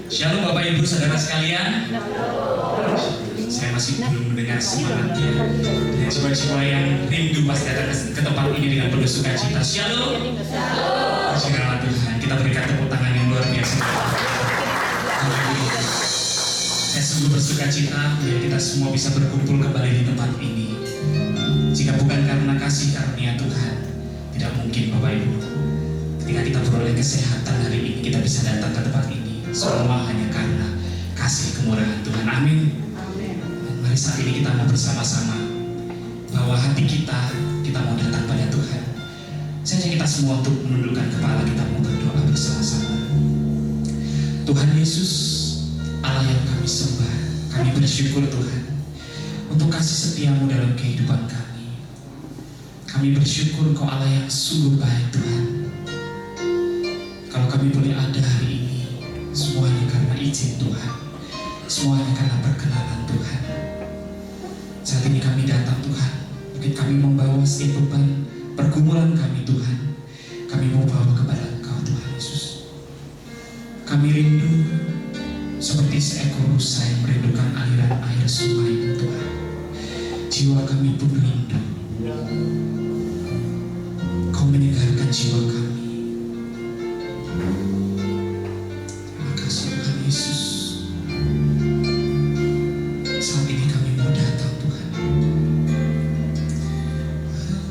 Shalom Bapak Ibu Saudara sekalian. Saya masih belum mendengar semangatnya. Dan jiwa-jiwa yang rindu pasti datang ke tempat ini dengan penuh sukacita. Shalom. Shalom Tuhan. Kita berikan tepuk tangan yang luar biasa. Saya sungguh bersukacita ya kita semua bisa berkumpul kembali di tempat ini. Jika bukan karena kasih karunia Tuhan, tidak mungkin Bapak Ibu. Ketika kita beroleh kesehatan hari ini, kita bisa datang ke tempat ini. Semua hanya karena kasih kemurahan Tuhan. Amin. Mari saat ini kita mau bersama-sama bahwa hati kita mau datang pada Tuhan. Saya ajak kita semua untuk menundukkan kepala, kita mau berdoa bersama-sama. Tuhan Yesus, Allah yang kami sembah, kami bersyukur Tuhan untuk kasih setiamu dalam kehidupan kami. Kami bersyukur Engkau Allah yang sungguh baik Tuhan. Kalau kami boleh ada hari ini, semuanya karena izin Tuhan, semuanya karena perkenanan Tuhan. Saat ini kami datang Tuhan, mungkin kami membawa setiap beban pergumulan kami Tuhan, kami mau bawa kepada Engkau Tuhan Yesus. Kami rindu seperti seekor rusa yang merindukan aliran air sungai Tuhan. Jiwa kami pun rindu, Kau menyegarkan jiwa kami. Terima kasih Tuhan Yesus. Saat ini kami mau datang Tuhan.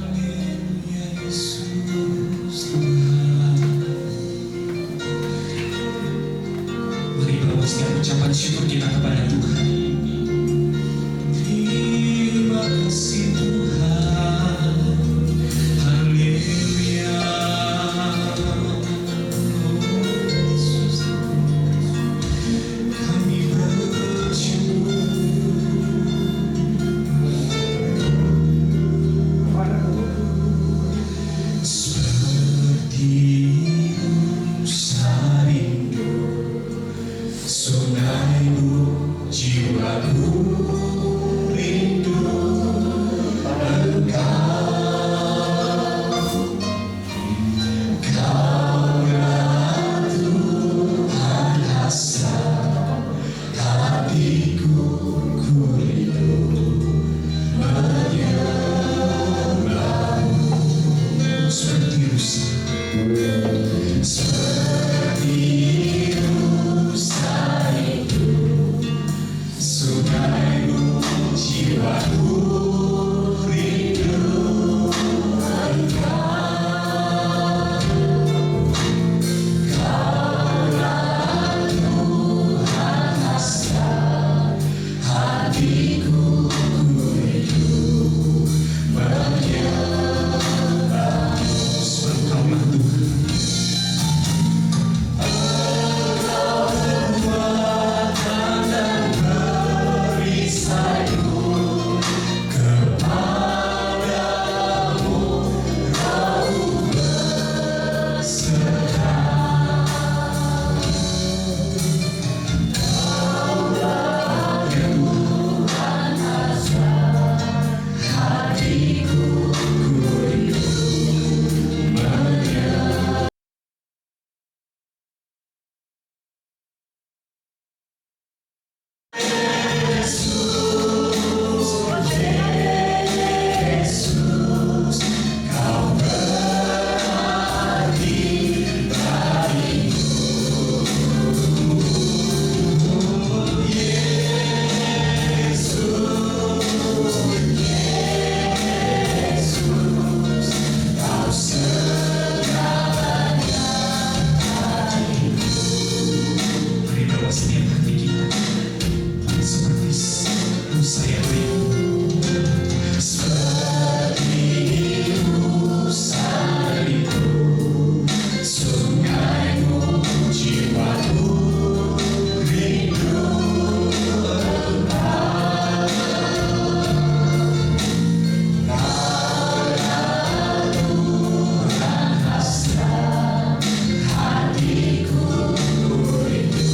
Haleluya Yesus Tuhan. Mari bawa setiap ucapan syukur kita kepada Tuhan. Terima kasih Tuhan. Haleluya. Kami bersyukur. Seperti rusa rindu sungaimu, jiwaku rindu Engkau. Kaulah Tuhan hasrat hatiku, ku rindu menyembahmu. Seperti rusa, seperti rusa itu sungaimu, jiwaku rindu Engkau. Kaulah Tuhan hasrat hatiku, ku rindu menyembahmu. Sebab Kaulah Tuhan. Kekuatan dan perisaiku kepadamu, Rohku berserah. Kaulah Tuhan hasrat hatiku, ku rindu menyembahmu. Yesus, Kau berarti bagiku. Yesus, Kau segalanya hatiku. Mari bawa setiap hati kita seperti rusa yang rindu, seperti rusa rindu sungaimu, jiwaku rindu Engkau. Kaulah Tuhan hasrat hatiku, ku rindu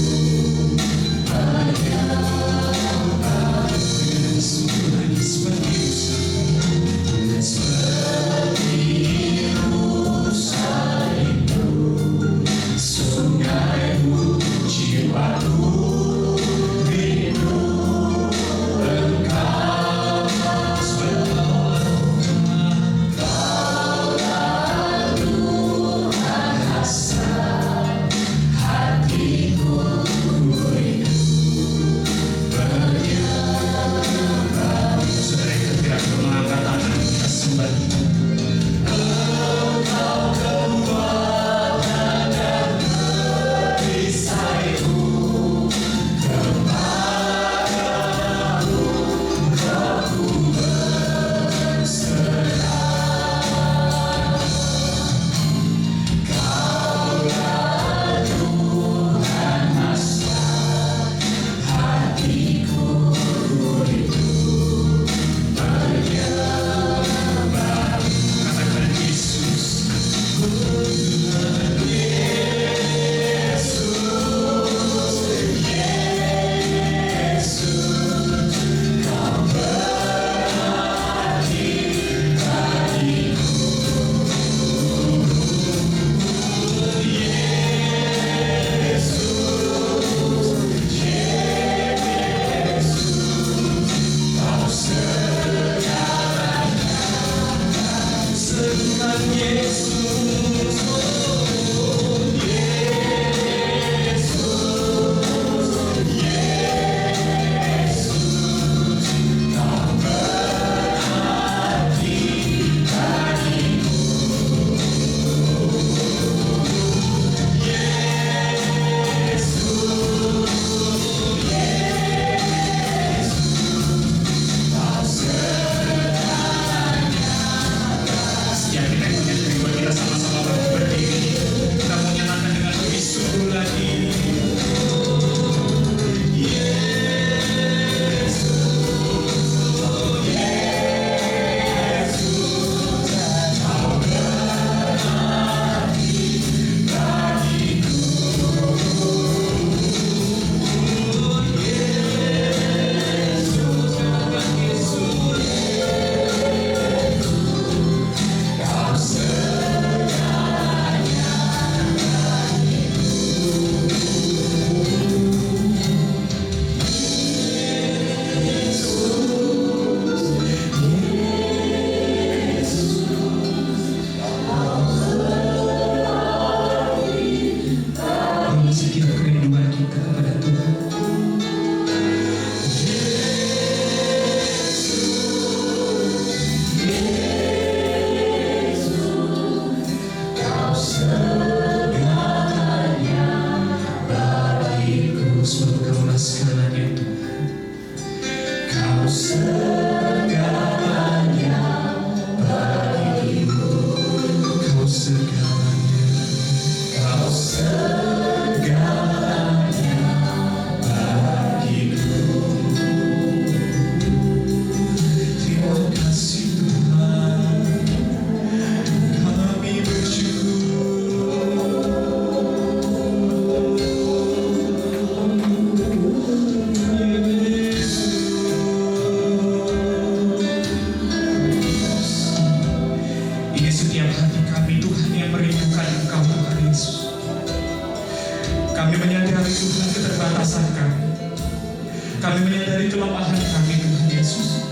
Kami menyadari kelemahan kami, Tuhan Yesus.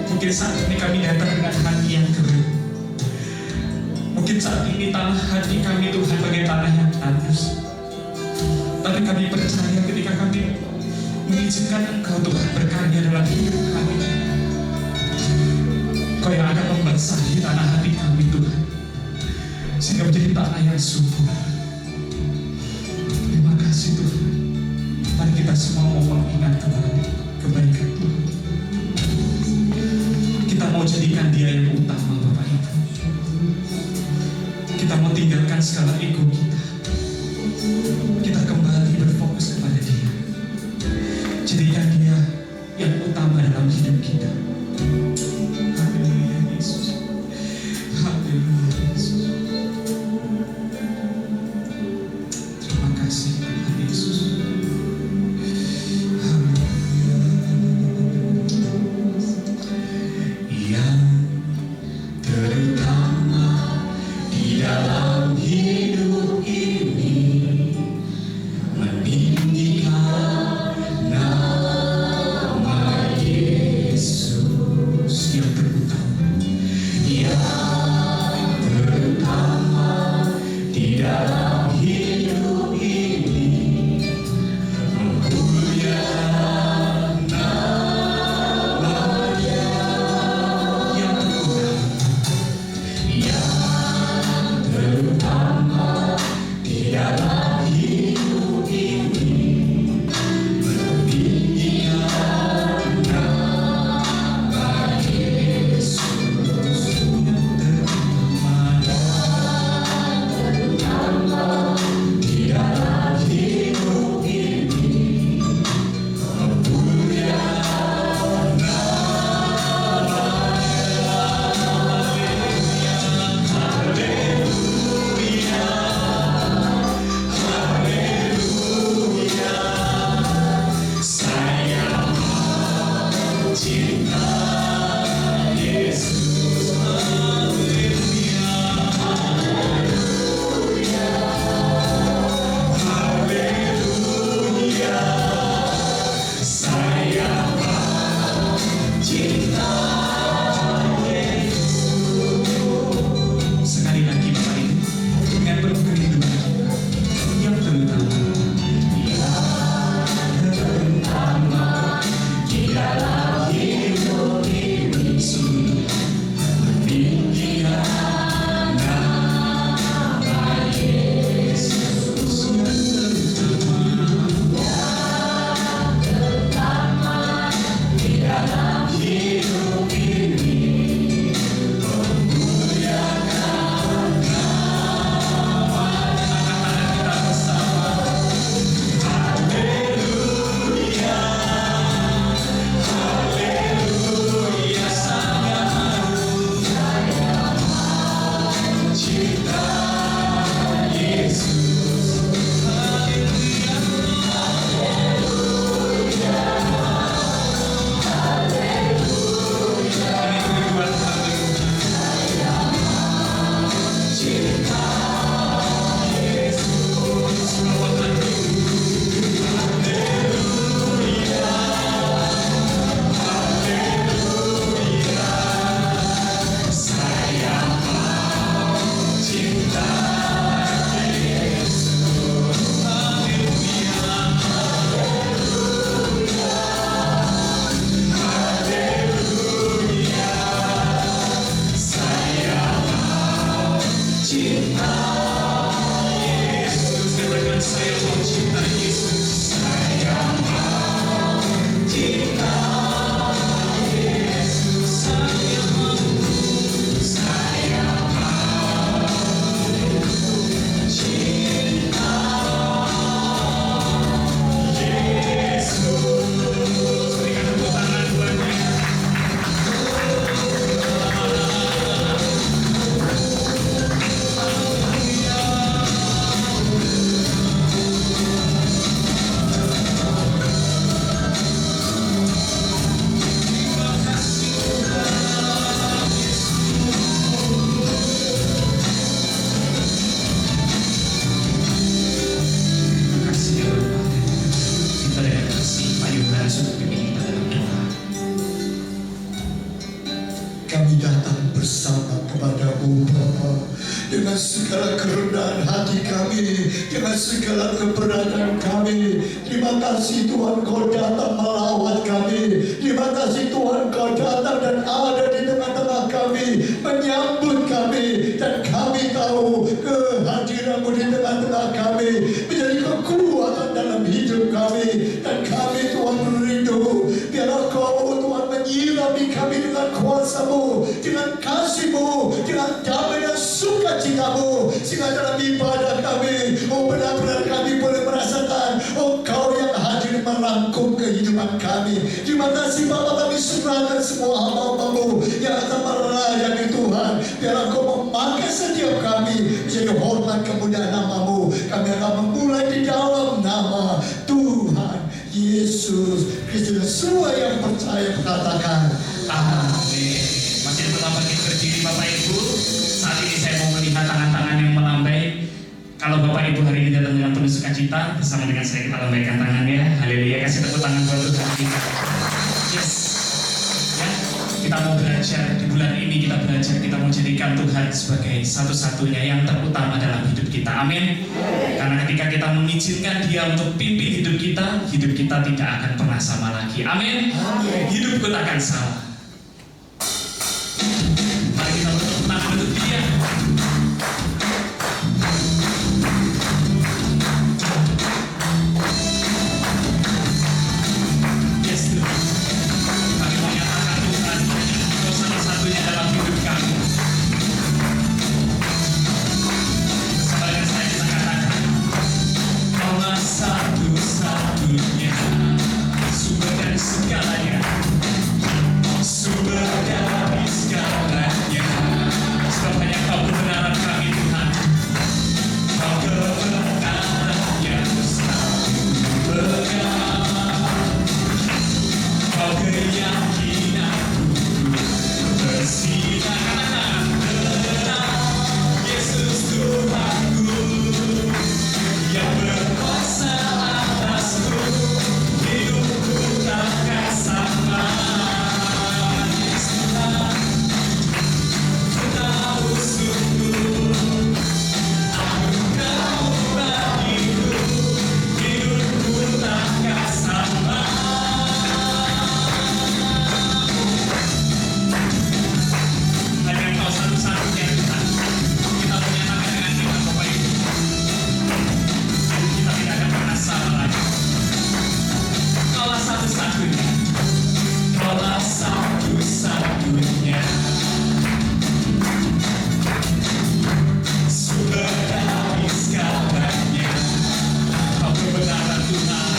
Mungkin saat ini kami datang dengan hati yang kering. Mungkin saat ini tanah hati kami, Tuhan, bagai tanah yang tandus. Tapi kami percaya ketika kami mengizinkan Engkau, Tuhan, berkarya dalam hidup kami, Kau yang akan membasahi tanah hati kami, Tuhan, sehingga menjadi tanah yang subur. Terima kasih, Tuhan. Mari kita semua mau mengingat kembali kebaikan Tuhan. Kita mau jadikan Dia yang utama, Bapak Ibu. Kita mau tinggalkan segala ego kita. Kita kembali berfokus kepada Dia. Jadikan Dia yang utama dalam hidup kita. Haleluya Yesus. Haleluya Yesus. Terima kasih Tuhan Yesus. Haleluya. Yang terutama di dalam hidup ini meninggikan nama Yesus. Yang terutama Tuhan sudah pimpin kita dalam doa. Kami datang bersama kepadamu Bapa, dengan segala kerendahan hati kami, dengan segala keberadaan kami. Terima kasih Tuhan Kau datang melawat kami. Terima kasih Tuhan Kau datang dan ada di tengah-tengah kami, menyambut kami, dan kami tahu kehadiran-Mu di tengah-tengah kami menjadi kekuatan dalam hidup kami. Dan kami Tuhan rindu, biarlah Kau Tuhan menyirami kami dengan kuasa-Mu, dengan kasih-Mu, dengan damai dan sukacita-Mu, sehingga dalam ibadah kami, benar-benar kami boleh merasakan Kau yang hadir merangkum kehidupan kami. Terima kasih Bapa, kami serahkan semua hamba-Mu yang akan melayani Tuhan. Biarlah Kau memakai setiap kami menjadi hormat kemuliaan nama-Mu. Kami akan memulai di dalam nama Tuhan Yesus Kristus. Semua yang percaya katakan Amin. Masih tetap berdiri Bapak Ibu. Saat ini saya mau melihat tangan-tangan yang melambai. Kalau Bapak Ibu hari ini datang dengan penuh sukacita, bersama dengan saya kita lambaikan tangannya. Haleluya, kasih tepuk tangan buat Tuhan kita. Yes. Ya, kita mau belajar di bulan ini, kita belajar, kita mau jadikan Tuhan sebagai satu-satunya yang terutama dalam hidup kita. Amin. Karena ketika kita mengizinkan Dia untuk pimpin hidup kita tidak akan pernah sama lagi. Amin. Hidupku takkan salah. Mari kita bertepuk tangan untuk Dia. Yes, Tuhan. Kami menyatakan Tuhan, Kau satu-satunya dalam hidup kami. Bersama dengan saya kita katakan, Kaulah satu-satunya sumber dari segalanya, sumber dari segalanya. Sebab hanya Kau kebenaran kami Tuhan, Kau kebenaran yang selalu benar, Kau keyakinanku bersinar terang. Yesus Tuhanku yang berkuasa atasku, hidupku takkan sama. Ku tahu sungguh anugerah-Mu bagiku, hidupku takkan sama. Hanya Engkau satu-satunya Tuhan. Kita menyatakan dengan iman Bapak Ibu, kita tidak akan pernah salah lagi. Kaulah satu-satunya, Kaulah satu-satunya sumber dari segalanya. Kau kebenaran Tuhan,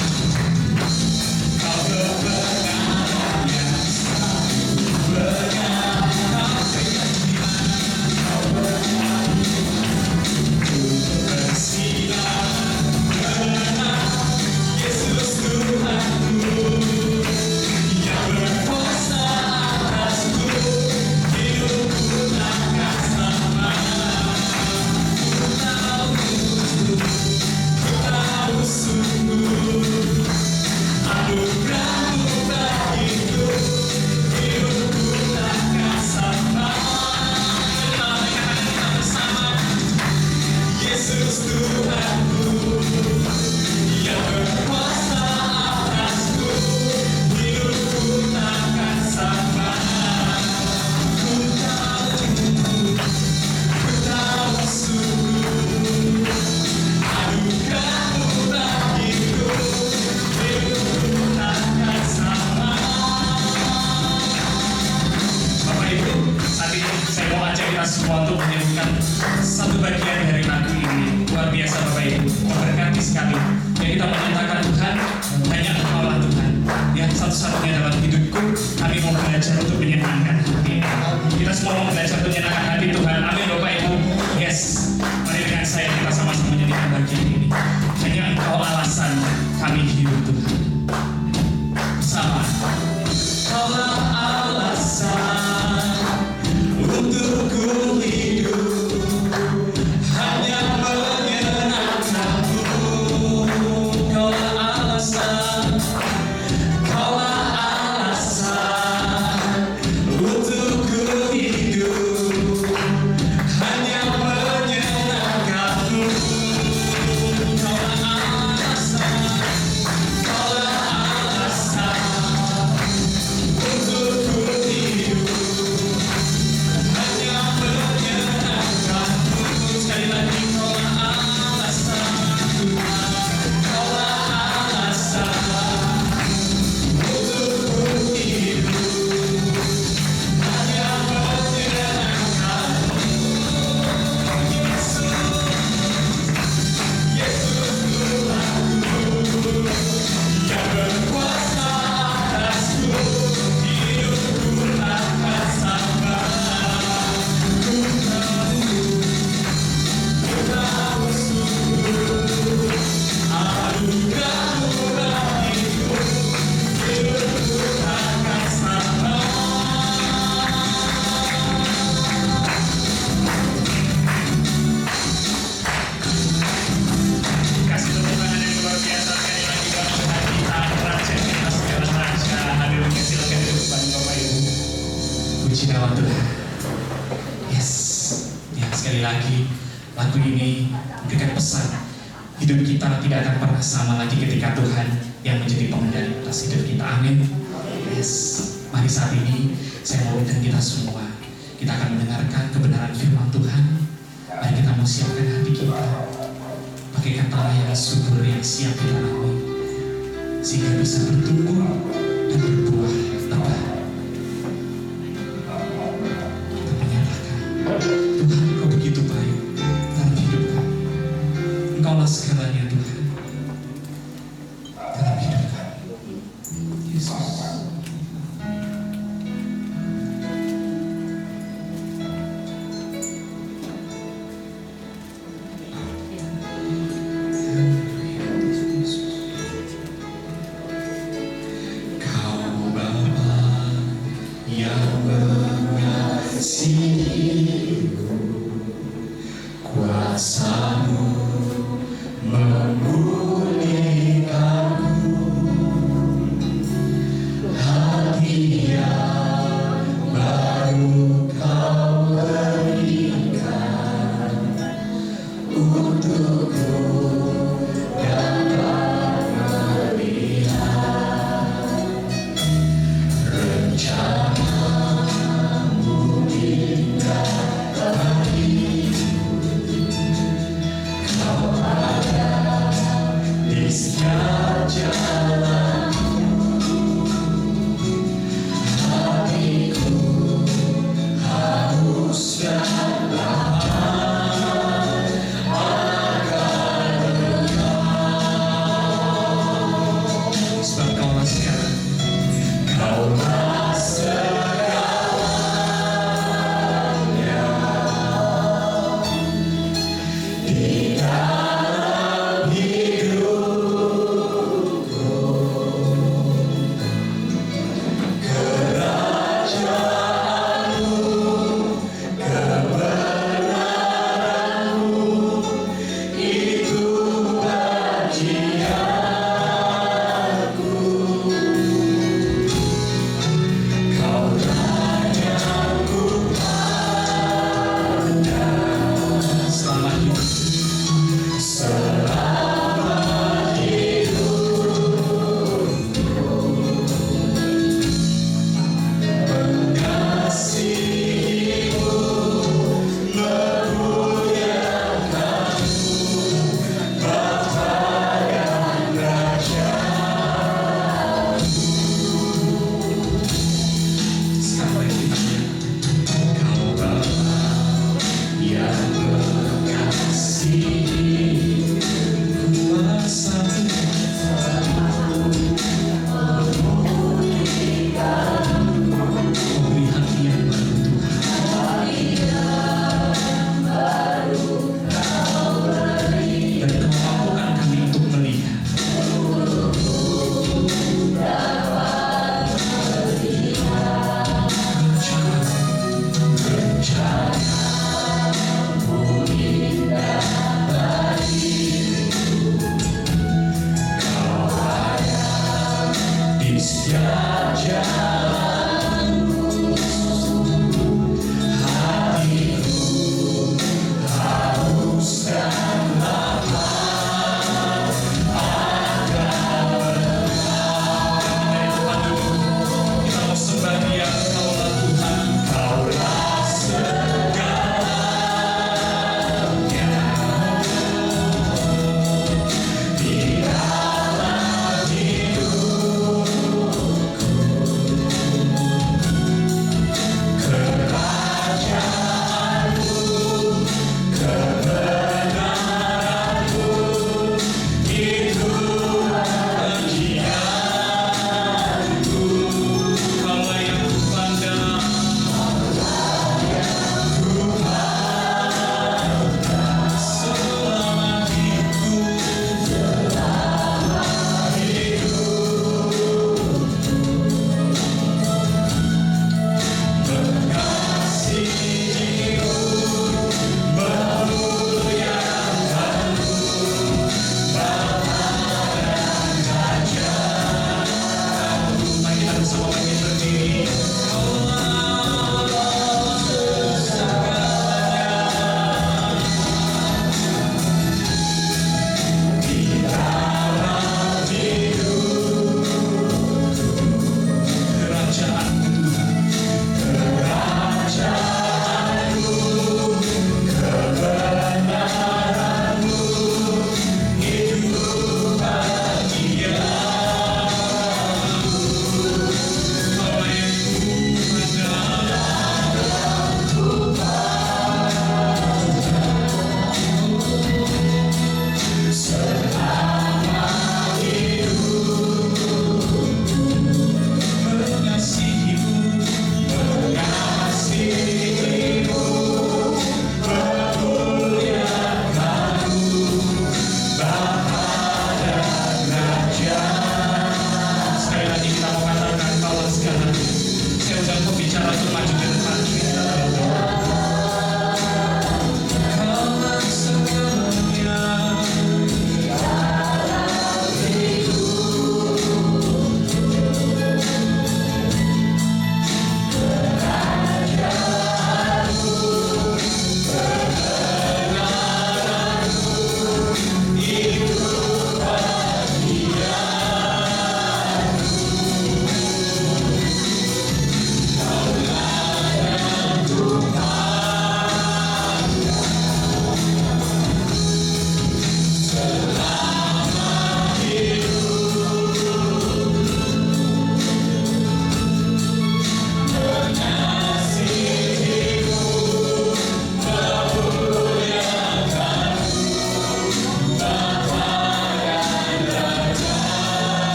Kau kebenaran yang selalu benar. Kau keyakinan, Kau benar, ku bersinar benar. Yesus Tuhanku yang berkuasa atasku, hidupku takkan sama. Ku tahu sungguh anugerah-Mu bagiku, hidupku takkan sama. Mari kita bersama. Yesus Tuhanku yang berkuasa atasku, hidupku takkan sama. Ku tahu sungguh anugerah-Mu bagiku, hidupku takkan sama. Bapak Ibu, saat ini saya mau ajak kita semua untuk menyanyikan satu bagian dari lagu ini. Luar biasa Bapak Ibu, memberkati sekali. Yang kita menyatakan Tuhan, hanya Engkau-lah Tuhan yang satu-satunya dalam hidupku. Kami mau belajar untuk menyenangkan hati. Kita semua mau belajar untuk menyenangkan hati Tuhan. Amin Bapak Ibu. Yes, mari dengan saya kita sama-sama menyanyikan bagian ini. Hanya Engkau alasan kami hidup Tuhan. Sama. Kaulah alasan untukku hidup, hanya menyenangkan-Mu. Kaulah alasan, Kau Puji nama Tuhan. Yes, ya sekali lagi lagu ini memberikan pesan hidup kita tidak akan pernah sama lagi ketika Tuhan yang menjadi pengendali atas hidup kita. Amin. Yes, mari saat ini saya mau undang kita semua. Kita akan mendengarkan kebenaran firman Tuhan. Mari kita mau siapkan hati kita bagaikan tanah yang subur yang siap ditanami, sehingga bisa bertumbuh dan berbuah lebat. Kita menyatakan, Tuhan Engkau begitu baik dalam hidup kami. Engkaulah segalanya Tuhan dalam hidup kami. Yesus.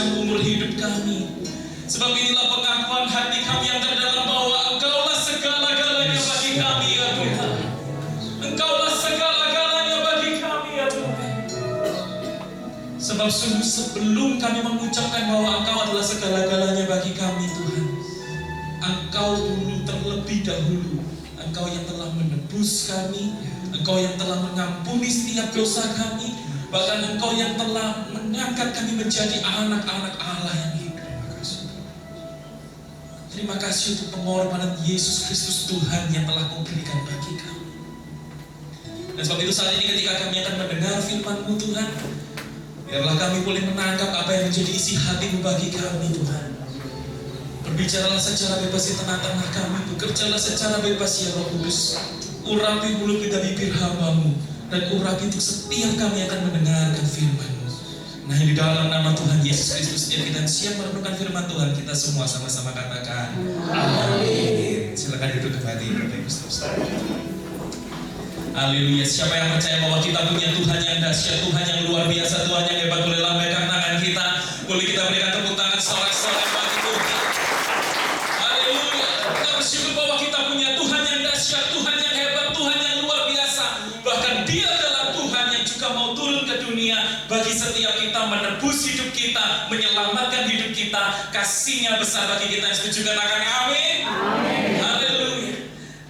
sepanjang umur hidup kami. Sebab inilah pengakuan hati kami yang terdalam bahwa Engkaulah segala-galanya bagi kami ya Tuhan. Engkaulah segala-galanya bagi kami ya Tuhan. Sebab sungguh sebelum kami mengucapkan bahwa Engkau adalah segala-galanya bagi kami Tuhan, Engkau dulu terlebih dahulu, Engkau yang telah menebus kami, Engkau yang telah mengampuni setiap dosa kami, bahkan Engkau yang telah mengangkat kami menjadi anak-anak Allah yang hidup. Terima kasih untuk pengorbanan Yesus Kristus Tuhan yang telah Kau berikan bagi kami. Dan sebab itu saat ini ketika kami akan mendengar firman-Mu Tuhan, biarlah kami boleh menangkap apa yang menjadi isi hati-Mu bagi kami Tuhan. Berbicaralah secara bebas di tengah-tengah kami, bekerjalah secara bebas ya Roh Kudus. Urapi mulut kita bibir hamba-Mu, dan urapi untuk setiap kami akan mendengarkan firman-Mu. Nah, di dalam nama Tuhan Yesus Kristus, setiap kita siap merenungkan firman Tuhan, kita semua sama-sama katakan amin. Silakan duduk kembali Bapak Ibu Saudara. Haleluya. Siapa yang percaya bahwa kita punya Tuhan yang dahsyat, Tuhan yang luar biasa, Tuhan yang hebat, boleh lambaikan tangan kita, boleh kita berikan tepuk tangan sorak-sorai bagi Tuhan. Haleluya. Kita bersyukur bahwa kita punya Tuhan yang dahsyat, Tuhan yang hebat, Tuhan yang luar biasa. Bahkan Dia adalah Tuhan yang juga mau turun ke dunia bagi setiap kita, menebus hidup kita, menyelamatkan hidup kita. Kasih-Nya besar bagi kita. Yang setuju katakan amin. Haleluya.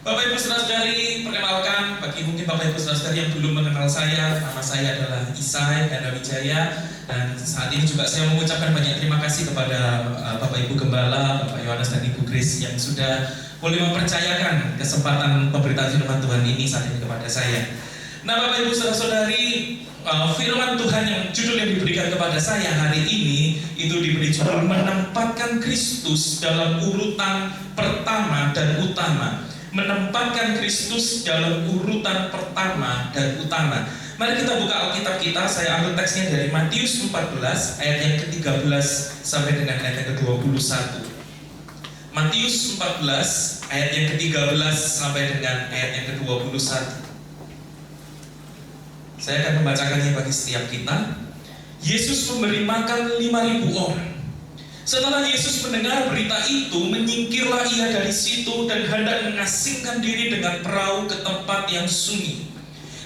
Bapak Ibu Saudara-saudari, perkenalkan bagi mungkin Bapak Ibu Saudara-saudari yang belum mengenal saya, nama saya adalah Isai Gandawijaya, dan saat ini juga saya mengucapkan banyak terima kasih kepada Bapak Ibu Gembala, Bapak Yohanes dan Ibu Grace yang sudah boleh mempercayakan kesempatan pemberitaan firman Tuhan ini saat ini kepada saya. Nah, Bapak Ibu Saudara-saudari, firman Tuhan yang judul yang diberikan kepada saya hari ini itu diberi judul menempatkan Kristus dalam urutan pertama dan utama. Menempatkan Kristus dalam urutan pertama dan utama. Mari kita buka Alkitab kita. Saya ambil teksnya dari Matius 14 ayat yang ke-13 sampai dengan ayat yang ke-21. Matius 14 ayat yang ke-13 sampai dengan ayat yang ke-21. Saya akan membacakannya bagi setiap kita. Yesus memberi makan 5.000 orang. Setelah Yesus mendengar berita itu, menyingkirlah Ia dari situ dan hendak mengasingkan diri dengan perahu ke tempat yang sunyi.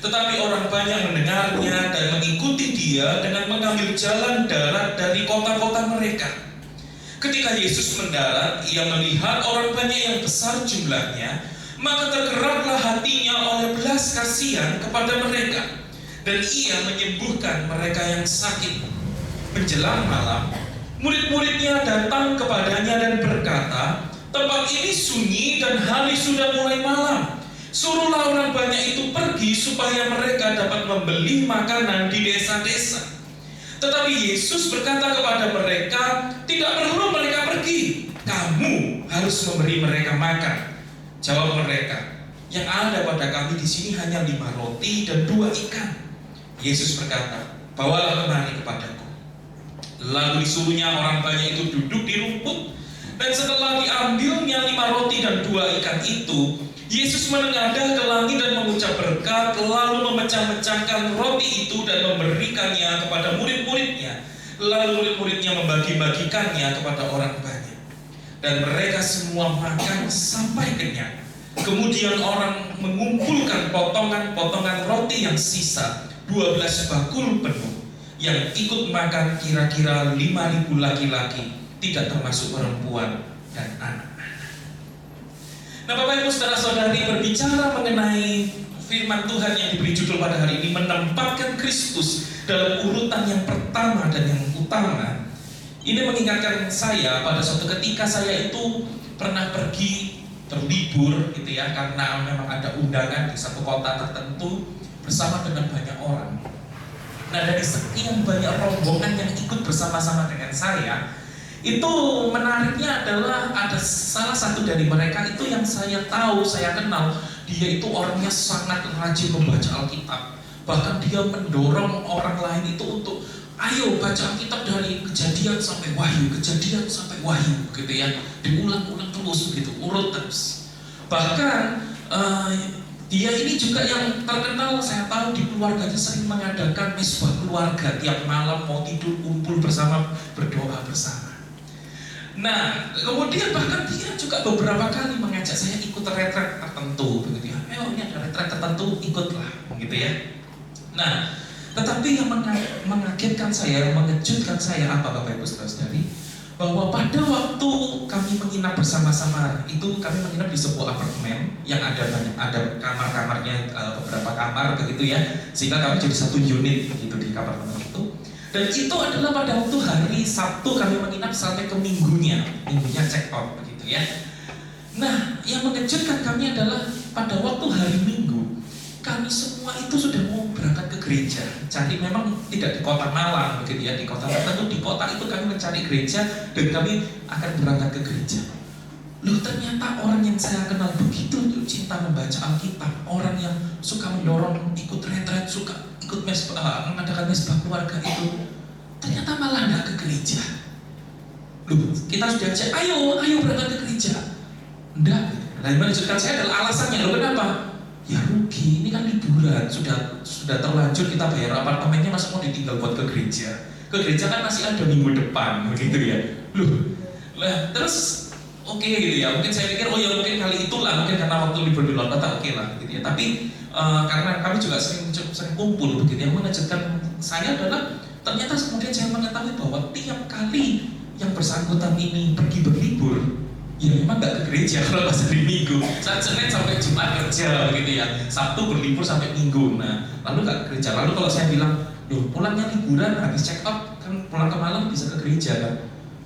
Tetapi orang banyak mendengarnya dan mengikuti Dia dengan mengambil jalan darat dari kota-kota mereka. Ketika Yesus mendarat, Ia melihat orang banyak yang besar jumlahnya, maka tergeraklah hatinya oleh belas kasihan kepada mereka, dan Ia menyembuhkan mereka yang sakit. Menjelang malam, murid-muridnya datang kepadanya dan berkata, tempat ini sunyi dan hari sudah mulai malam. Suruhlah orang banyak itu pergi supaya mereka dapat membeli makanan di desa-desa. Tetapi Yesus berkata kepada mereka, tidak perlu mereka pergi, kamu harus memberi mereka makan. Jawab mereka, yang ada pada kami di sini hanya 5 roti dan 2 ikan. Yesus berkata, bawalah kemari kepadaku. Lalu disuruhnya orang banyak itu duduk di rumput, dan setelah diambilnya 5 roti dan 2 ikan itu, Yesus menengadah ke langit dan mengucap berkat, lalu memecah-mecahkan roti itu dan memberikannya kepada murid-muridnya. Lalu murid-muridnya membagi-bagikannya kepada orang banyak, dan mereka semua makan sampai kenyang. Kemudian orang mengumpulkan potongan-potongan roti yang sisa, 12 bakul penuh. Yang ikut makan kira-kira 5.000 laki-laki, tidak termasuk perempuan dan anak-anak. Nah, Bapak Ibu Saudara-saudari, berbicara mengenai firman Tuhan yang diberi judul pada hari ini, menempatkan Kristus dalam urutan yang pertama dan yang utama. Ini mengingatkan saya pada suatu ketika saya itu pernah pergi berlibur gitu ya, karena memang ada undangan di satu kota tertentu bersama dengan banyak orang. Nah, dari sekian banyak rombongan yang ikut bersama-sama dengan saya, itu menariknya adalah ada salah satu dari mereka itu yang saya tahu, saya kenal. Dia itu orangnya sangat rajin membaca Alkitab. Bahkan dia mendorong orang lain itu untuk, ayo baca Alkitab dari Kejadian sampai Wahyu, Kejadian sampai Wahyu, gitu ya. Diulang-ulang terus, gitu, urut terus. Bahkan Dia ini juga yang terkenal, saya tahu di keluarganya sering mengadakan mesbah keluarga, tiap malam mau tidur kumpul bersama, berdoa bersama. Nah, kemudian bahkan dia juga beberapa kali mengajak saya ikut retret tertentu, begitu ya. Ayo, ini ada retret tertentu, ikutlah, gitu ya. Nah, tetapi yang mengagetkan saya, mengejutkan saya apa Bapak Ibu Saudara-saudari? Bahwa pada waktu kami menginap bersama-sama itu, kami menginap di sebuah apartemen yang ada kamar-kamarnya, beberapa kamar begitu ya, sehingga kami jadi satu unit begitu di apartemen itu. Dan itu adalah pada waktu hari Sabtu kami menginap sampai ke minggunya check out begitu ya. Nah, yang mengejutkan kami adalah pada waktu hari Minggu kami semua itu sudah mau berangkat ke gereja. Jadi memang tidak di kota Malang begitu ya, di kota tertentu, di kota itu kami mencari gereja dan kami akan berangkat ke gereja. Loh, ternyata orang yang saya kenal begitu cinta membaca Alkitab, orang yang suka mendorong ikut retret, suka ikut mengadakan mesbah keluarga itu, ternyata malah nggak ke gereja. Loh, kita sudah cek, ayo berangkat ke gereja. Enggak. Nah, yang menunjukkan saya adalah alasannya. Loh, kenapa? Ya rugi, ini kan liburan, sudah terlanjur kita bayar apartemennya, masa mau ditinggal buat ke gereja? Ke gereja kan masih ada minggu depan, begitu ya. Loh, lah terus oke gitu ya. Mungkin saya pikir ya mungkin kali itulah, mungkin karena waktu libur di luar kota oke lah gitu ya. Tapi karena kami juga sering kumpul begitu. Yang mengejutkan saya adalah ternyata kemudian saya mengetahui bahwa tiap kali yang bersangkutan ini pergi berlibur, ya memang nggak ke gereja kalau pas hari Minggu. Saat Senin sampai Jumat kerja begitu ya, Sabtu berlibur sampai Minggu. Nah, lalu nggak ke gereja. Lalu kalau saya bilang, loh pulangnya liburan, habis check out kan pulang ke malam bisa ke gereja kan?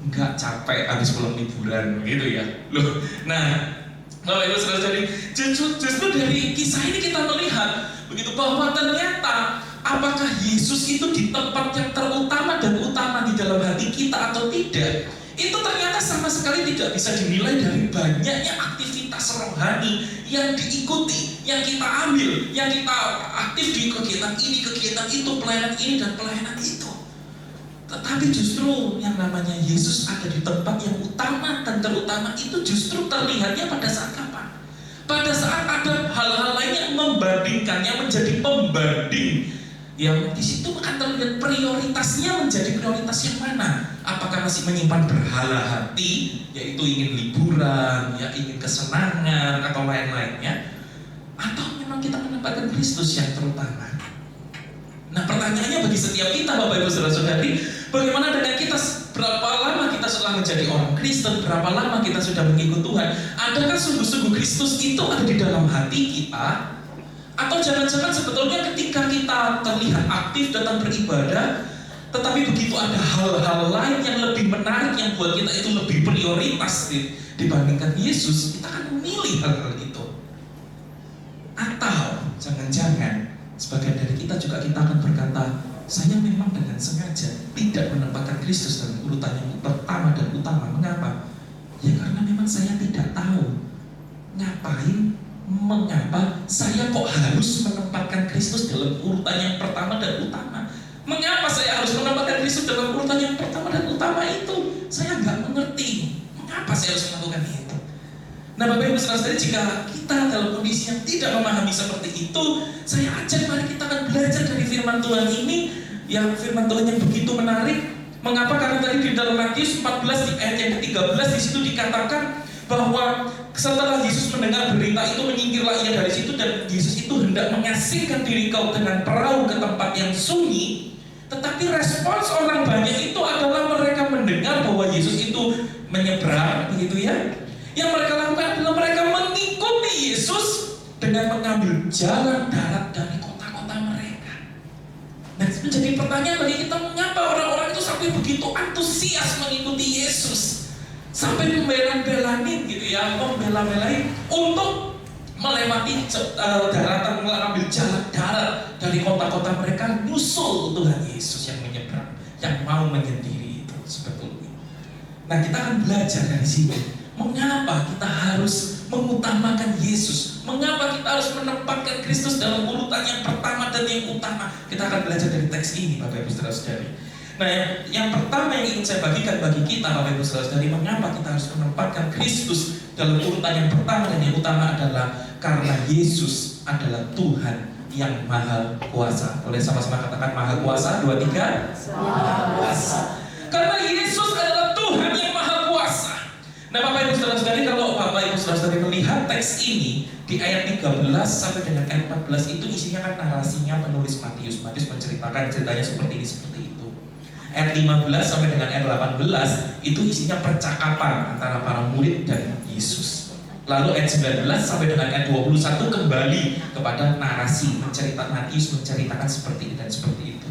Nggak, capek habis pulang liburan gitu ya. Loh, nah kalau itu saudara-saudari, justru dari kisah ini kita melihat begitu bahwa ternyata apakah Yesus itu di tempat yang terutama dan utama di dalam hati kita atau tidak, itu ternyata sama sekali tidak bisa dinilai dari banyaknya aktivitas rohani yang diikuti, yang kita ambil, yang kita aktif di kegiatan ini, kegiatan itu, pelayanan ini dan pelayanan itu. Tetapi justru yang namanya Yesus ada di tempat yang utama dan terutama itu justru terlihatnya pada saat kapan? Pada saat ada hal-hal lain yang membandingkannya, menjadi pembanding, yang di situ akan terlihat prioritasnya menjadi prioritas yang mana? Apakah masih menyimpan berhala hati, yaitu ingin liburan, ya ingin kesenangan atau lain-lainnya, atau memang kita menempatkan Kristus yang terutama? Nah, pertanyaannya bagi setiap kita, Bapak Ibu Saudara-saudari, bagaimana dengan kita? Berapa lama kita setelah menjadi orang Kristen? Berapa lama kita sudah mengikut Tuhan? Adakah sungguh-sungguh Kristus itu ada di dalam hati kita? Atau jangan-jangan sebetulnya ketika kita terlihat aktif datang beribadah, tetapi begitu ada hal-hal lain yang lebih menarik yang buat kita itu lebih prioritas dibandingkan Yesus, kita akan memilih hal-hal itu. Atau jangan-jangan sebagian dari kita juga kita akan berkata, saya memang dengan sengaja tidak menempatkan Kristus dalam urutan yang pertama dan utama. Mengapa? Ya karena memang saya tidak tahu mengapa saya kok harus menempatkan Kristus dalam urutan yang pertama dan utama. Mengapa saya harus menempatkan Kristus dalam urutan yang pertama dan utama itu? Saya nggak mengerti. Mengapa saya harus melakukan itu? Nah, Bapak Ibu Saudara, jika kita dalam kondisi yang tidak memahami seperti itu, saya ajak mari kita akan belajar dari firman Tuhan ini, yang firman Tuhan yang begitu menarik. Mengapa? Karena tadi di dalam Matius 14 di ayat yang ke-13 di situ dikatakan bahwa setelah Yesus mendengar berita itu, menyingkirlah ia dari situ, dan Yesus itu hendak mengasingkan diri kau dengan perahu ke tempat yang sunyi. Tetapi respons orang banyak itu adalah mereka mendengar bahwa Yesus itu menyeberang, begitu ya. Yang mereka lakukan adalah mereka mengikuti Yesus dengan mengambil jalan darat dari kota-kota mereka. Nah, menjadi pertanyaan bagi kita, mengapa orang-orang itu sampai begitu antusias mengikuti Yesus? Sampai membela-belain gitu ya, membela-belain untuk melewati daratan, mengambil jalan darat dari kota-kota mereka, nyusul Tuhan Yesus yang menyeberang, yang mau menyendiri itu sebetulnya. Nah, kita akan belajar dari sini, mengapa kita harus mengutamakan Yesus, mengapa kita harus menempatkan Kristus dalam urutan yang pertama dan yang utama. Kita akan belajar dari teks ini, Bapak Ibu Saudara-saudari. Nah, yang pertama yang ingin saya bagikan bagi kita, Bapak Ibu Saudara-saudari, mengapa kita harus menempatkan Kristus dalam urutan yang pertama dan yang utama adalah Karena Yesus adalah Tuhan yang maha kuasa. Boleh sama-sama katakan maha kuasa? 2, 3. Maha kuasa. Karena Yesus adalah Tuhan yang maha kuasa. Nah, Bapak Ibu Saudara-saudari, kalau Bapak Ibu Saudara-saudari melihat teks ini di ayat 13 sampai dengan ayat 14, itu isinya kan narasinya penulis Matius. Matius menceritakan ceritanya seperti ini, seperti itu. Ayat 15 sampai dengan ayat 18 itu isinya percakapan antara para murid dan Yesus. Lalu ayat 19 sampai dengan ayat 21 kembali kepada narasi, Matius menceritakan seperti ini dan seperti itu.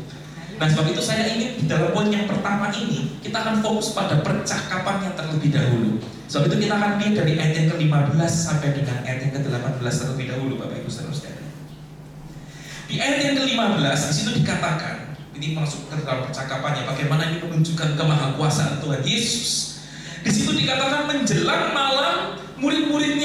Nah, sebab itu saya ingin di dalam poin yang pertama ini kita akan fokus pada percakapan yang terlebih dahulu. Sebab itu kita akan lihat dari ayat yang ke-15 sampai dengan ayat yang ke-18 terlebih dahulu, Bapak Ibu Saudara-saudara. Di ayat yang ke-15 di situ dikatakan, ini masuk ke dalam percakapannya, bagaimana ini menunjukkan kemahakuasaan Tuhan Yesus. Di situ dikatakan menjelang malam, murid-murid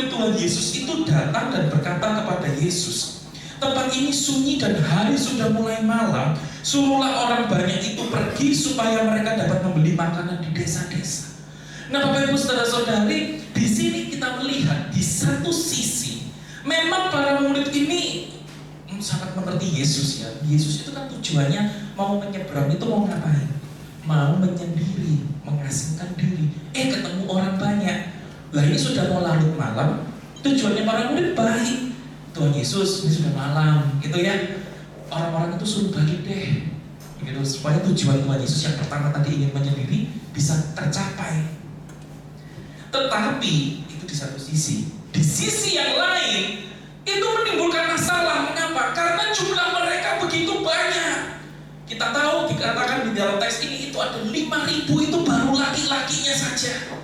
Tuhan Yesus itu datang dan berkata kepada Yesus, tempat ini sunyi dan hari sudah mulai malam, suruhlah orang banyak itu pergi supaya mereka dapat membeli makanan di desa-desa. Nah, Bapak Ibu Saudara-saudari, di sini kita melihat di satu sisi memang para murid ini sangat mengerti Yesus ya. Yesus itu kan tujuannya mau menyeberang itu mau ngapain? Mau menyendiri, mengasingkan diri. Ketemu orang banyak. Lah ini sudah mau larut malam, tujuannya para murid baik. Tuhan Yesus, ini sudah malam, gitu ya. Orang-orang itu suruh balik deh, gitu, supaya tujuan Tuhan Yesus yang pertama tadi ingin menyendiri bisa tercapai. Tetapi itu di satu sisi. Di sisi yang lain itu menimbulkan masalah. Mengapa? Karena jumlah mereka begitu banyak. Kita tahu dikatakan di dalam teks ini itu ada 5.000 itu baru laki-lakinya saja.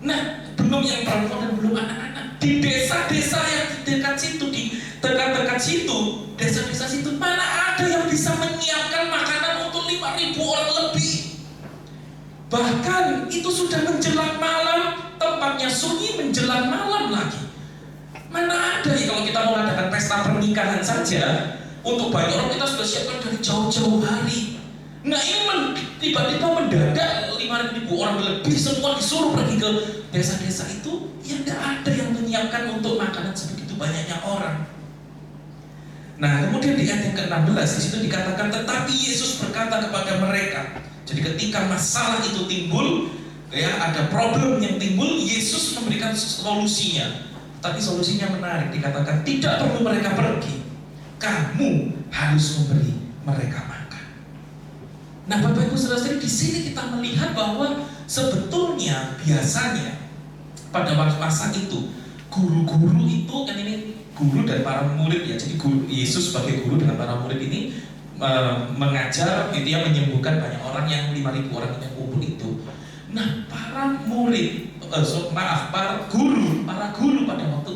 Nah, belum yang perempuan dan belum anak-anak. Di desa-desa yang di dekat situ, di dekat-dekat situ, desa-desa situ, mana ada yang bisa menyiapkan makanan untuk 5.000 orang lebih. Bahkan itu sudah menjelang malam, tempatnya sunyi menjelang malam lagi. Mana ada ya kalau kita mau mengadakan pesta pernikahan saja, untuk banyak orang kita sudah siapkan dari jauh-jauh hari. Nah, ini tiba-tiba mendadak 5.000 orang lebih semua disuruh pergi ke desa-desa itu, ya tidak ada yang menyiapkan untuk makanan sebegitu banyaknya orang. Nah, kemudian di ayat yang ke-16 di situ dikatakan, tetapi Yesus berkata kepada mereka. Jadi ketika masalah itu timbul, ya ada problem yang timbul, Yesus memberikan solusinya. Tapi solusinya menarik, dikatakan tidak perlu mereka pergi, kamu harus memberi mereka makan. Nah, Bapak Ibu Saudara-saudari, di sini kita melihat bahwa sebetulnya biasanya pada masa itu guru-guru itu kan ini guru dan para murid ya. Jadi Yesus sebagai guru dengan para murid ini mengajar, gitu ya, menyembuhkan banyak orang yang 5.000 orang yang kumpul itu. Nah, para murid, para guru pada waktu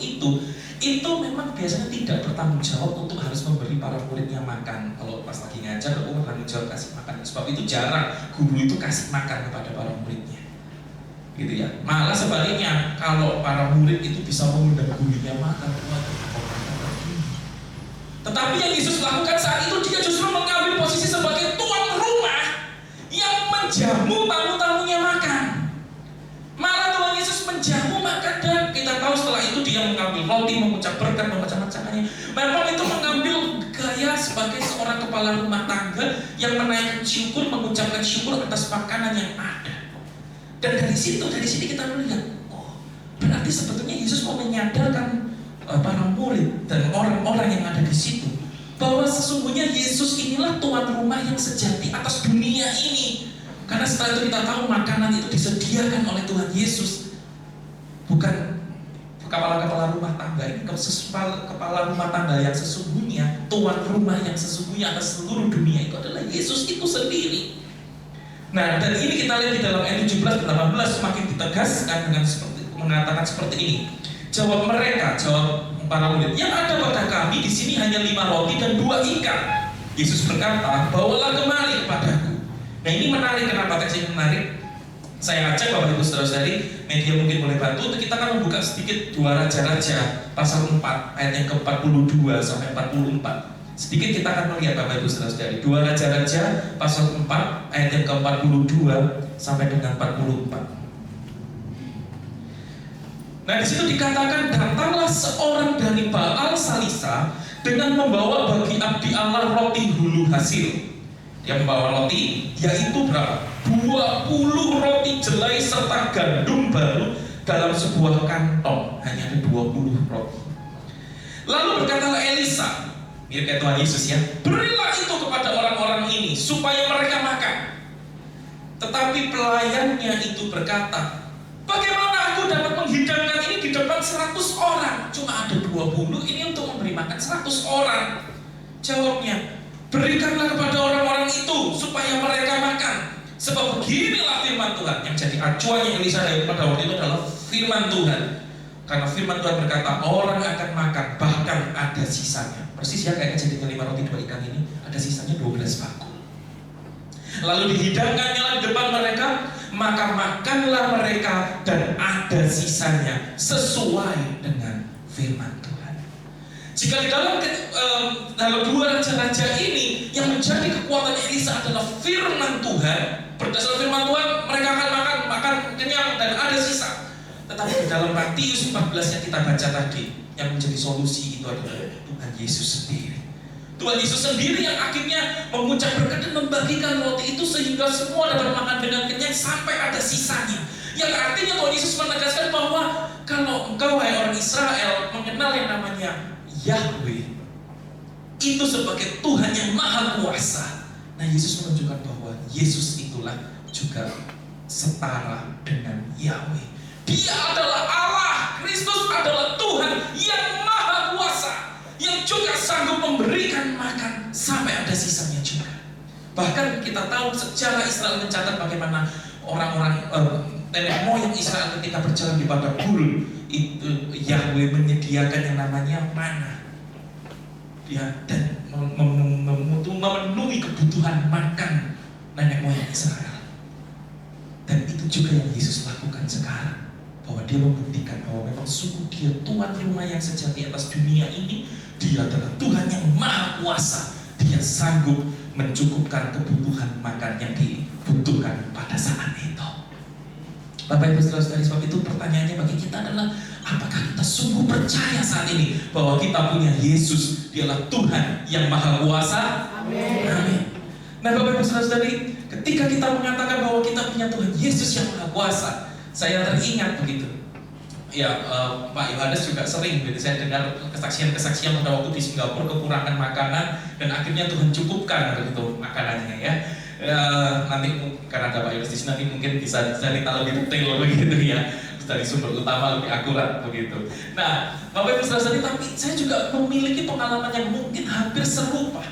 itu memang biasanya tidak bertanggung jawab untuk harus memberi para muridnya makan. Kalau pas lagi ngajar, aku bertanggung jawab kasih makan. Sebab itu jarang guru itu kasih makan kepada para muridnya, gitu ya. Malah sebaliknya, kalau para murid itu bisa mengundang gurunya makan, tetapi yang Yesus lakukan saat itu, dia justru mengambil posisi sebagai tuan rumah yang menjamu tamu-tamunya makan. Malah Tuhan Yesus menjamu makan, dan kita tahu setelah itu dia mengambil roti, mengucap berkat, membaca-bacakannya. Memang itu mengambil gaya sebagai seorang kepala rumah tangga yang menaikkan syukur, mengucapkan syukur atas makanan yang ada. Dan dari sini kita melihat, berarti sebetulnya Yesus mau menyadarkan para murid dan orang-orang yang ada di situ bahwa sesungguhnya Yesus inilah tuan rumah yang sejati atas dunia ini. Karena setelah itu kita tahu makanan itu disediakan oleh Tuhan Yesus, bukan kepala-kepala rumah tangga. Ini kepala rumah tangga yang sesungguhnya, tuan rumah yang sesungguhnya atas seluruh dunia itu adalah Yesus itu sendiri. Nah, dan ini kita lihat di dalam ayat 17 dan 18 semakin ditegaskan dengan mengatakan seperti ini. Jawab para murid, yang ada pada kami di sini hanya 5 roti dan 2 ikan. Yesus berkata, bawalah kemari kepadaku. Nah, ini menarik. Kenapa teks ini menarik? Saya ajak Bapak Ibu Saudara-saudari, media mungkin boleh bantu. Kita akan membuka sedikit 2 Raja-Raja pasal 4 ayat yang ke-42 sampai 44. Sedikit kita akan melihat Bapak Ibu Saudara-saudari, 2 Raja-Raja pasal 4 ayat yang ke-42 sampai dengan 44. Nah, di situ dikatakan datanglah seorang dari Baal Salisa dengan membawa bagi abdi Allah roti hulu hasil. Dia membawa roti, yaitu berapa? 20 roti jelai serta gandum baru dalam sebuah kantong. Hanya ada 20 roti. Lalu berkatalah Elisa, mirip kayak Tuhan Yesus ya, berilah itu kepada orang-orang ini supaya mereka makan. Tetapi pelayannya itu berkata, bagaimana aku dapat menghidangkan ini di depan 100 orang? Cuma ada 20, ini untuk memberi makan 100 orang. Jawabnya, berikanlah kepada orang-orang itu supaya mereka makan. Sebab beginilah firman Tuhan. Yang jadi acuannya Elisa pada waktu itu adalah firman Tuhan. Karena firman Tuhan berkata, orang akan makan, bahkan ada sisanya. Persis ya kayak kejadian 5 roti 2 ikan ini, ada sisanya 12 bakul. Lalu dihidangkannya di depan mereka, maka makanlah mereka dan ada sisanya sesuai dengan firman Tuhan. Jika di dalam dua raja-raja ini yang menjadi kekuatan Elisa adalah firman Tuhan, berdasarkan firman Tuhan mereka akan makan kenyang dan ada sisa. Tetapi di dalam Matius 14 yang kita baca tadi, yang menjadi solusi itu adalah Tuhan Yesus sendiri. Tuhan Yesus sendiri yang akhirnya mengucap berkat dan membagikan roti itu sehingga semua dapat makan dengan kenyang sampai ada sisanya. Yang artinya Tuhan Yesus menegaskan bahwa kalau engkau wahai orang Israel mengenal yang namanya Yahweh itu sebagai Tuhan yang maha kuasa. Nah, Yesus menunjukkan bahwa Yesus itulah juga setara dengan Yahweh. Dia adalah Allah, Kristus adalah Tuhan yang maha kuasa, yang juga sanggup memberikan makan sampai ada sisanya juga. Bahkan kita tahu sejarah Israel mencatat bagaimana orang-orang nenek moyang Israel ketika berjalan di padang gurun itu Yahweh menyediakan yang namanya mana, ya, dan memenuhi kebutuhan makan nenek moyang Israel. Dan itu juga yang Yesus lakukan sekarang, bahwa dia membuktikan bahwa memang sungguh dia Tuhan rumah yang sejati atas dunia ini. Dia adalah Tuhan yang maha kuasa. Dia sanggup mencukupkan kebutuhan makan yang dibutuhkan pada saat itu. Bapak Ibu saudara-saudari, sebab itu pertanyaannya bagi kita adalah, apakah kita sungguh percaya saat ini bahwa kita punya Yesus, dialah Tuhan yang maha kuasa? Amin. Amin. Nah, Bapak Ibu saudara-saudari, ketika kita mengatakan bahwa kita punya Tuhan Yesus yang maha kuasa, saya teringat begitu. Ya, Pak Yohanes juga sering, gitu. Saya dengar kesaksian-kesaksian pada waktu di Singapura kekurangan makanan dan akhirnya Tuhan cukupkan begitu makanannya ya. Nanti karena ada Pak Yohanes di sini, nanti mungkin bisa cerita lebih detail begitu ya, dari sumber utama lebih akurat begitu. Nah, Bapak Ibu saudara-saudari, tapi saya juga memiliki pengalaman yang mungkin hampir serupa.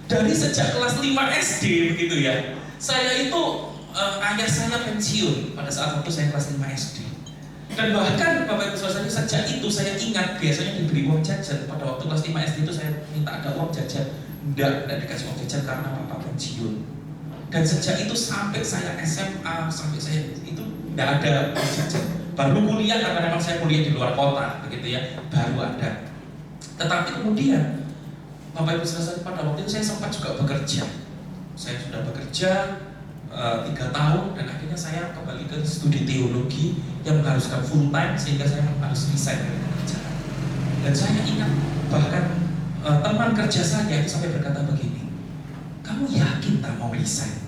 Dari sejak kelas 5 SD begitu ya. Saya itu ayah saya pensiun pada saat waktu saya kelas 5 SD. Dan bahkan Bapak Ibu saudara, sejak itu saya ingat biasanya diberi uang jajan. Pada waktu kelas 5 SD itu saya minta ada uang jajan. Tidak dikasih uang jajan karena Bapak pensiun. Dan sejak itu sampai saya SMA, sampai saya itu tidak ada uang jajan. Baru kuliah, karena memang saya kuliah di luar kota begitu ya, baru ada. Tetapi kemudian Bapak Ibu saudara, pada waktu itu saya sempat juga bekerja. Saya sudah bekerja 3 tahun dan akhirnya saya kembali ke studi teologi yang mengharuskan full time, sehingga saya harus resign dari pekerjaan. Dan saya ingat bahkan teman kerja saya itu sampai berkata begini, kamu yakin tak mau resign?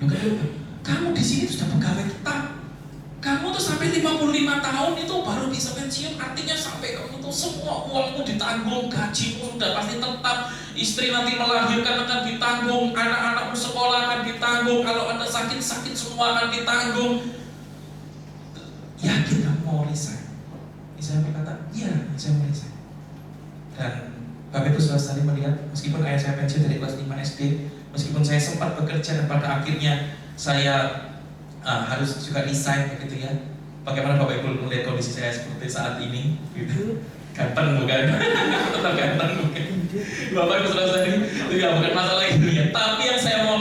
Loh, kenapa? Kamu di sini sudah pegawai tetap. Kamu tuh sampai 55 tahun itu baru bisa pensiun, artinya sampai kamu tuh semua uangmu ditanggung, gajimu sudah pasti tetap, istri nanti melahirkan akan ditanggung, anak-anakmu sekolah akan ditanggung, kalau ada sakit-sakit semua akan ditanggung. Yakin kamu mau resign? Saya berkata, iya, saya mau resign. Dan Bapak Ibu saudara melihat, meskipun ayah saya pensiun dari kelas 5 SD, meskipun saya sempat bekerja dan pada akhirnya saya harus juga resign begitu ya. Bagaimana Bapak Ibu melihat kondisi saya seperti saat ini gitu? Ganteng bukan? Tetap ganteng bukan? Bapak Ibu saudara-saudari, itu ya bukan masalah itu ya. Tapi yang saya mau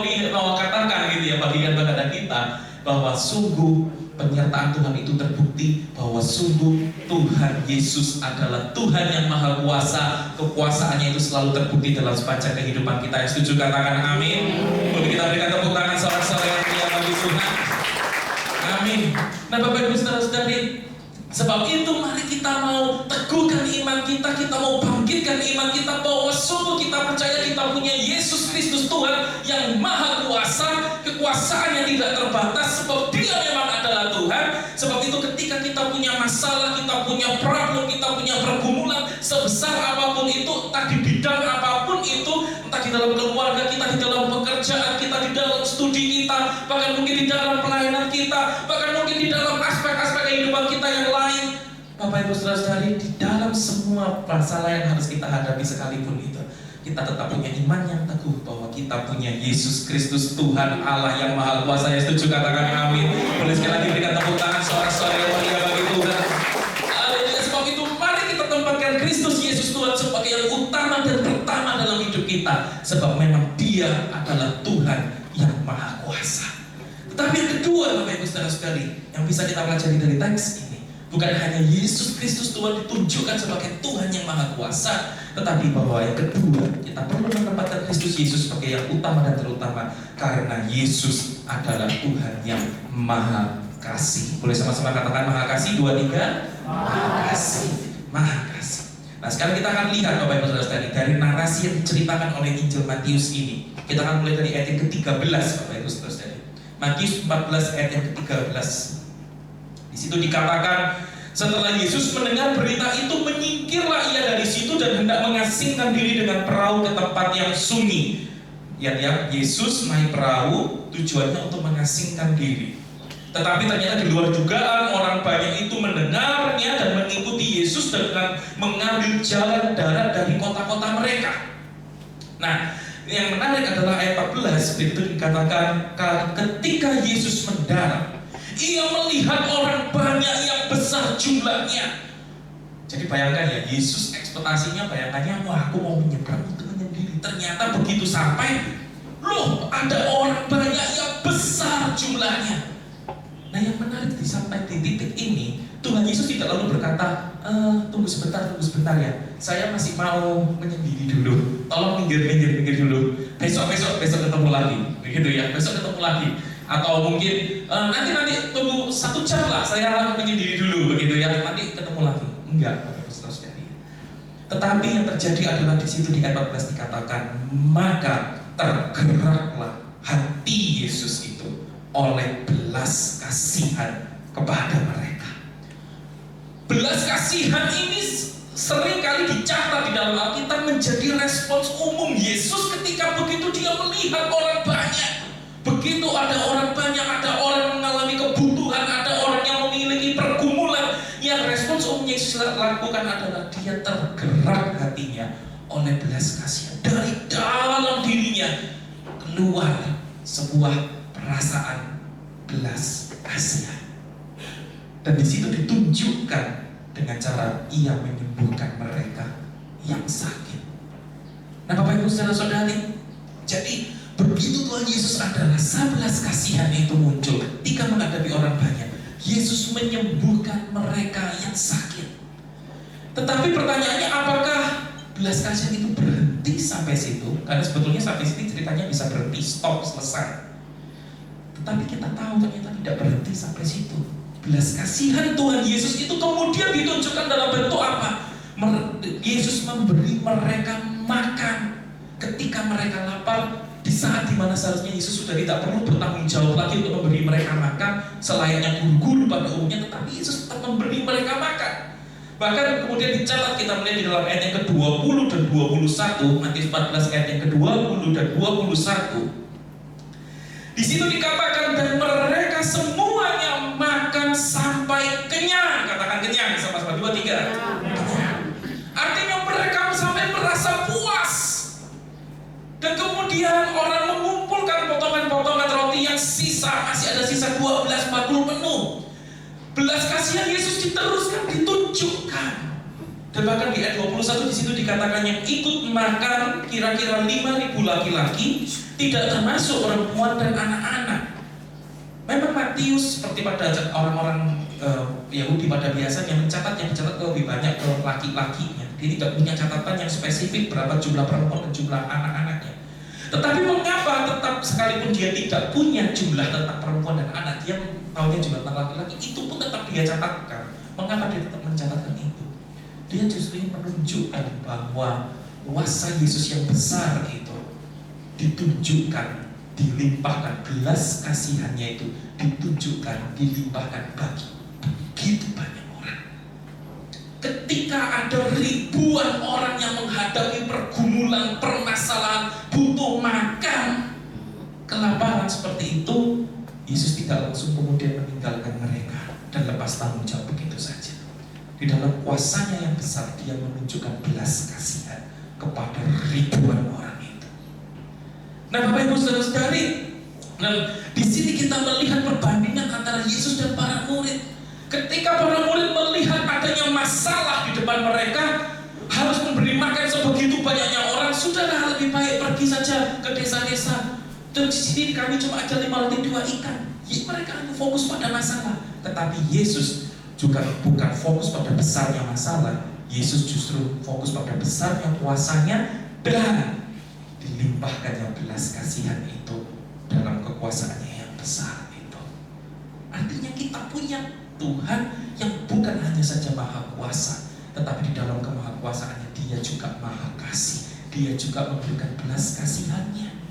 katakan gitu ya, bagikan kepada kita bahwa sungguh penyertaan Tuhan itu terbukti, bahwa sungguh Tuhan Yesus adalah Tuhan yang maha kuasa. Kekuasaannya itu selalu terbukti dalam sepanjang kehidupan kita. Yang setuju katakan amin. Boleh kita berikan tepuk tangan sorak-sorak yang mulia bagi Tuhan. Amin. Nah, Bapak Ibu saudara-saudari, Sebab itu mari kita mau teguhkan iman kita mau bangkitkan iman kita bahwa sungguh kita percaya kita punya Yesus Kristus Tuhan yang maha kuasa, kekuasaan yang tidak terbatas, sebab Dia memang adalah Tuhan. Sebab itu ketika kita punya masalah, kita punya problem, kita punya pergumulan sebesar apapun itu, entah di bidang apapun itu, entah di dalam keluarga kita, di dalam pekerjaan kita, di dalam studi kita, bahkan mungkin di dalam pelayanan kita, bahkan mungkin di dalam aspek-aspek kehidupan kita yang lain, Bapak Ibu Saudara-saudari, di dalam semua masalah yang harus kita hadapi sekalipun itu, kita tetap punya iman yang teguh bahwa kita punya Yesus Kristus Tuhan Allah yang maha kuasa. Yang setuju katakan amin. Boleh sekali lagi berikan tepuk tangan sorak-sorai yang mulia bagi Tuhan. Haleluya. Sebab itu mari kita tempatkan Kristus Yesus Tuhan sebagai yang utama dan pertama dalam hidup kita, sebab memang Dia adalah Tuhan yang maha kuasa. Tetapi yang kedua, Bapak Ibu Saudara-saudari, yang bisa kita pelajari dari teks ini, bukan hanya Yesus Kristus Tuhan ditunjukkan sebagai Tuhan yang maha kuasa, tetapi bahwa yang kedua, kita perlu menempatkan Kristus Yesus sebagai yang utama dan terutama, karena Yesus adalah Tuhan yang maha kasih. Boleh sama-sama katakan maha kasih, 2, 3. Maha kasih, maha kasih. Nah, sekarang kita akan lihat Bapak Ibu Saudara-saudari dari narasi yang diceritakan oleh Injil Matius ini. Kita akan mulai dari ayat yang ke-13, Bapak Ibu Saudara-saudari. Matius 14 ayat yang ke-13. Di situ dikatakan, setelah Yesus mendengar berita itu, menyingkirlah ia dari situ dan hendak mengasingkan diri dengan perahu ke tempat yang sunyi. Ya, Yesus naik perahu tujuannya untuk mengasingkan diri. Tetapi ternyata di luar dugaan orang banyak itu mendengarnya dan mengikuti Yesus dengan mengambil jalan darat dari kota-kota mereka. Nah, yang menarik adalah ayat 14, begitu dikatakan ketika Yesus mendarat, Ia melihat orang banyak yang besar jumlahnya. Jadi bayangkan ya, Yesus ekspektasinya bayangannya, wah aku mau menyeberang untuk menyendiri. Ternyata begitu sampai, loh ada orang banyak yang besar jumlahnya. Nah yang menarik sampai di titik ini, Tuhan Yesus tidak lalu berkata, tunggu sebentar ya, saya masih mau menyendiri dulu, tolong minggir dulu, besok ketemu lagi, begitu ya, besok ketemu lagi, atau mungkin nanti tunggu 1 jam lah, saya menyendiri dulu, begitu ya, nanti ketemu lagi. Enggak, saudara-saudari. Tetapi yang terjadi adalah di situ di ayat 14 dikatakan, maka tergeraklah hati Yesus itu oleh belas kasihan kepada mereka. Belas kasihan ini sering kali dicatat di dalam Alkitab menjadi respons umum Yesus ketika begitu Dia melihat orang banyak. Begitu ada orang banyak, ada orang mengalami kebutuhan, ada orang yang memiliki pergumulan, yang respons umum Yesus lakukan adalah Dia tergerak hatinya oleh belas kasihan. Dari dalam dirinya keluar sebuah perasaan belas kasihan. Dan di situ ditunjukkan dengan cara Ia menyembuhkan mereka yang sakit. Nah Bapak Ibu Saudara-saudari, jadi begitu Tuhan Yesus ada rasa belas kasihan itu muncul ketika menghadapi orang banyak, Yesus menyembuhkan mereka yang sakit. Tetapi pertanyaannya, apakah belas kasihan itu berhenti sampai situ? Karena sebetulnya sampai situ ceritanya bisa berhenti, stop, selesai. Tetapi kita tahu ternyata tidak berhenti sampai situ. Belas kasihan Tuhan Yesus itu kemudian ditunjukkan dalam bentuk apa? Yesus memberi mereka makan ketika mereka lapar, di saat dimana seharusnya Yesus sudah tidak perlu bertanggung jawab lagi untuk memberi mereka makan selayaknya guru-guru pada umumnya, tetapi Yesus tetap memberi mereka makan. Bahkan kemudian dicatat, kita melihat di dalam ayat yang ke-20 dan 21, Matius 14 ayat yang ke-20 dan 21. Di situ dikatakan, dan mereka semuanya makan sampai kenyang. Katakan kenyang sama-sama, 2, 3. Kenyang. Artinya mereka sampai merasa puas. Dan kemudian orang mengumpulkan potongan-potongan roti yang sisa, masih ada sisa 12-40 menu. Belas kasihan Yesus diteruskan, ditunjukkan. Dan bahkan di ayat 21 di situ dikatakan yang ikut makan kira-kira 5.000 laki-laki, tidak termasuk perempuan dan anak-anak. Memang Matius seperti pada orang-orang Yahudi pada biasanya yang dicatat lebih banyak ke laki-lakinya. Dia tidak punya catatan yang spesifik berapa jumlah perempuan dan jumlah anak-anaknya. Tetapi mengapa tetap sekalipun dia tidak punya jumlah tentang perempuan dan anak, dia tahunya jumlah tentang laki-laki, itu pun tetap dia catatkan. Mengapa dia tetap mencatatkan itu? Dia justru ingin menunjukkan bahwa kuasa Yesus yang besar itu ditunjukkan, dilimpahkan, belas kasihannya itu ditunjukkan, dilimpahkan bagi begitu banyak orang. Ketika ada ribuan orang yang menghadapi pergumulan, permasalahan, butuh makan, kelaparan seperti itu, Yesus tidak langsung kemudian meninggalkan mereka dan lepas tanggung jawab begitu saja. Di dalam kuasanya yang besar, dia menunjukkan belas kasihan kepada ribuan orang itu. Nah, Bapak Ibu Saudara-saudari, di sini kita melihat perbandingan antara Yesus dan para murid. Ketika para murid melihat adanya masalah di depan mereka, harus memberi makan sebegitu banyaknya orang, sudahlah lebih baik pergi saja ke desa-desa. Dan di sini kami cuma ada 5 roti 2 ikan. Mereka hanya fokus pada masalah. Tetapi Yesus juga bukan fokus pada besarnya masalah. Yesus justru fokus pada besarnya kuasanya dan dilimpahkannya belas kasihan itu dalam kekuasaannya yang besar itu. Artinya kita punya Tuhan yang bukan hanya saja maha kuasa, tetapi di dalam kemahakuasaannya dia juga maha kasih. Dia juga memberikan belas kasihannya.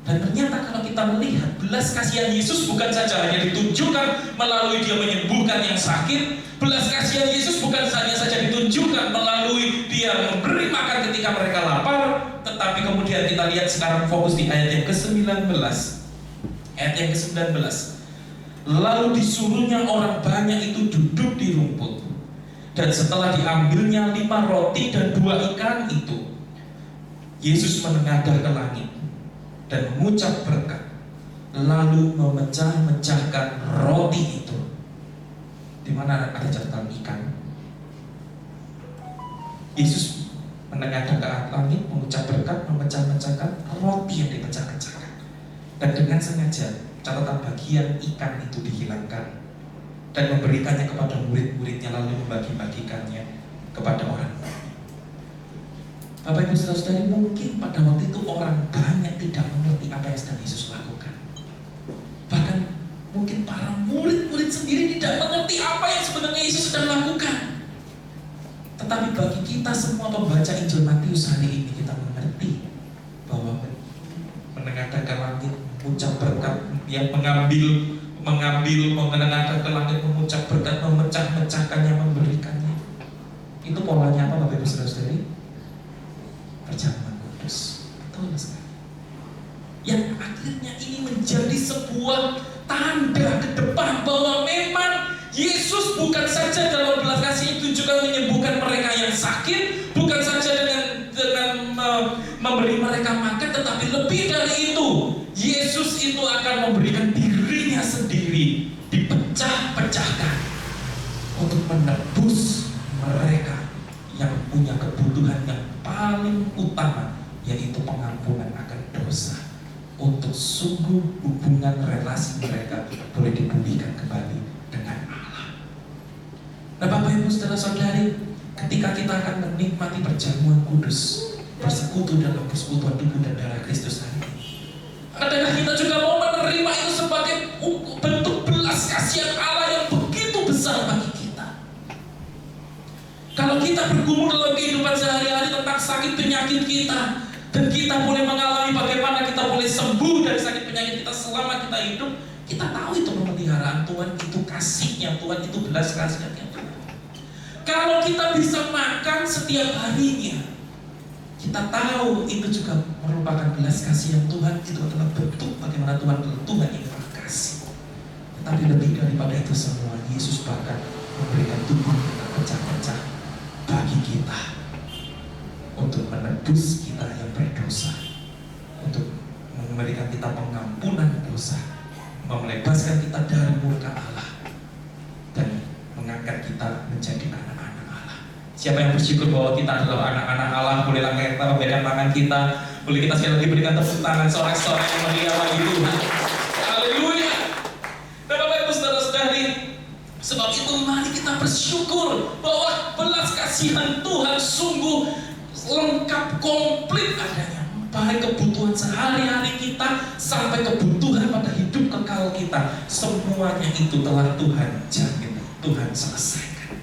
Dan ternyata kalau kita melihat belas kasihan Yesus bukan saja hanya ditunjukkan melalui dia menyembuhkan yang sakit. Belas kasihan Yesus bukan hanya saja ditunjukkan melalui dia memberi makan ketika mereka lapar. Tetapi kemudian kita lihat sekarang fokus di ayat yang ke-19. Ayat yang ke-19. Lalu disuruhnya orang banyak itu duduk di rumput. Dan setelah diambilnya 5 roti dan 2 ikan itu, Yesus menengadah ke langit dan mengucap berkat, lalu memecah-mecahkan roti itu. Di mana ada catatan ikan? Yesus menengadah ke langit, mengucap berkat, memecah-mecahkan roti yang dipecah-pecahkan. Dan dengan sengaja catatan bagian ikan itu dihilangkan dan memberikannya kepada murid-muridnya, lalu membagi-bagikannya kepada orang. Bapak Ibu Saudara-saudari, mungkin pada waktu itu orang banyak tidak mengerti apa yang sedang Yesus lakukan. Bahkan mungkin para murid-murid sendiri tidak mengerti apa yang sebenarnya Yesus sedang lakukan. Tetapi bagi kita semua pembaca Injil Matius hari ini, kita mengerti bahwa menengadah ke langit, mengucap berkat, yang mengambil menengadah ke langit, mengucap berkat, memecah-mecahkannya, memberikannya. Itu polanya apa Bapak Ibu Saudara-saudari? Perjamuan kudus. Betul sekali. Yang akhirnya ini menjadi sebuah tanda ke depan bahwa memang Yesus bukan saja dalam belas kasih itu juga menyembuhkan mereka yang sakit, bukan saja dengan memberi mereka makan, tetapi lebih dari itu, Yesus itu akan memberikan dirinya sendiri dipecah-pecahkan untuk menebus mereka yang punya kebutuhan yang paling utama, yaitu pengampunan akan dosa, untuk sungguh hubungan relasi mereka boleh dipulihkan kembali dengan Allah. Nah Bapak Ibu Saudara-saudari, ketika kita akan menikmati perjamuan kudus, bersekutu dalam persekutuan tubuh dan darah Kristus hari ini, adakah kita juga mau menerima itu sebagai bentuk belas kasihan Allah yang begitu besar bagi kita? Kalau kita bergumul dalam kehidupan sehari-hari tentang sakit penyakit kita, dan kita boleh mengalami bagaimana kita boleh sembuh dari sakit penyakit kita selama kita hidup, kita tahu itu pemeliharaan Tuhan, itu kasihnya Tuhan, itu belas kasihannya Tuhan. Kalau kita bisa makan setiap harinya, kita tahu itu juga merupakan belas kasihan Tuhan. Itu adalah bentuk bagaimana Tuhan adalah Tuhan yang berkasih. Tetapi lebih daripada itu semua, Yesus bahkan memberikan tubuh yang pecah-pecah bagi kita, untuk menebus kita yang berdosa, untuk memberikan kita pengampunan dosa, membebaskan kita dari murka Allah, dan mengangkat kita menjadi anak-anak Allah. Siapa yang bersyukur bahwa kita adalah anak-anak Allah? Bolehlah kita memberikan tangan kita, boleh kita sekali lagi berikan tepuk tangan sorak-sorak yang meriah bagi Tuhan. Haleluya. Dan Bapak Ibu Saudara-saudari, sebab itu mari kita bersyukur bahwa belas kasihan Tuhan sungguh lengkap, komplit adanya. Baik kebutuhan sehari-hari kita sampai kebutuhan pada hidup kekal kita, semuanya itu telah Tuhan jamin Tuhan selesaikan.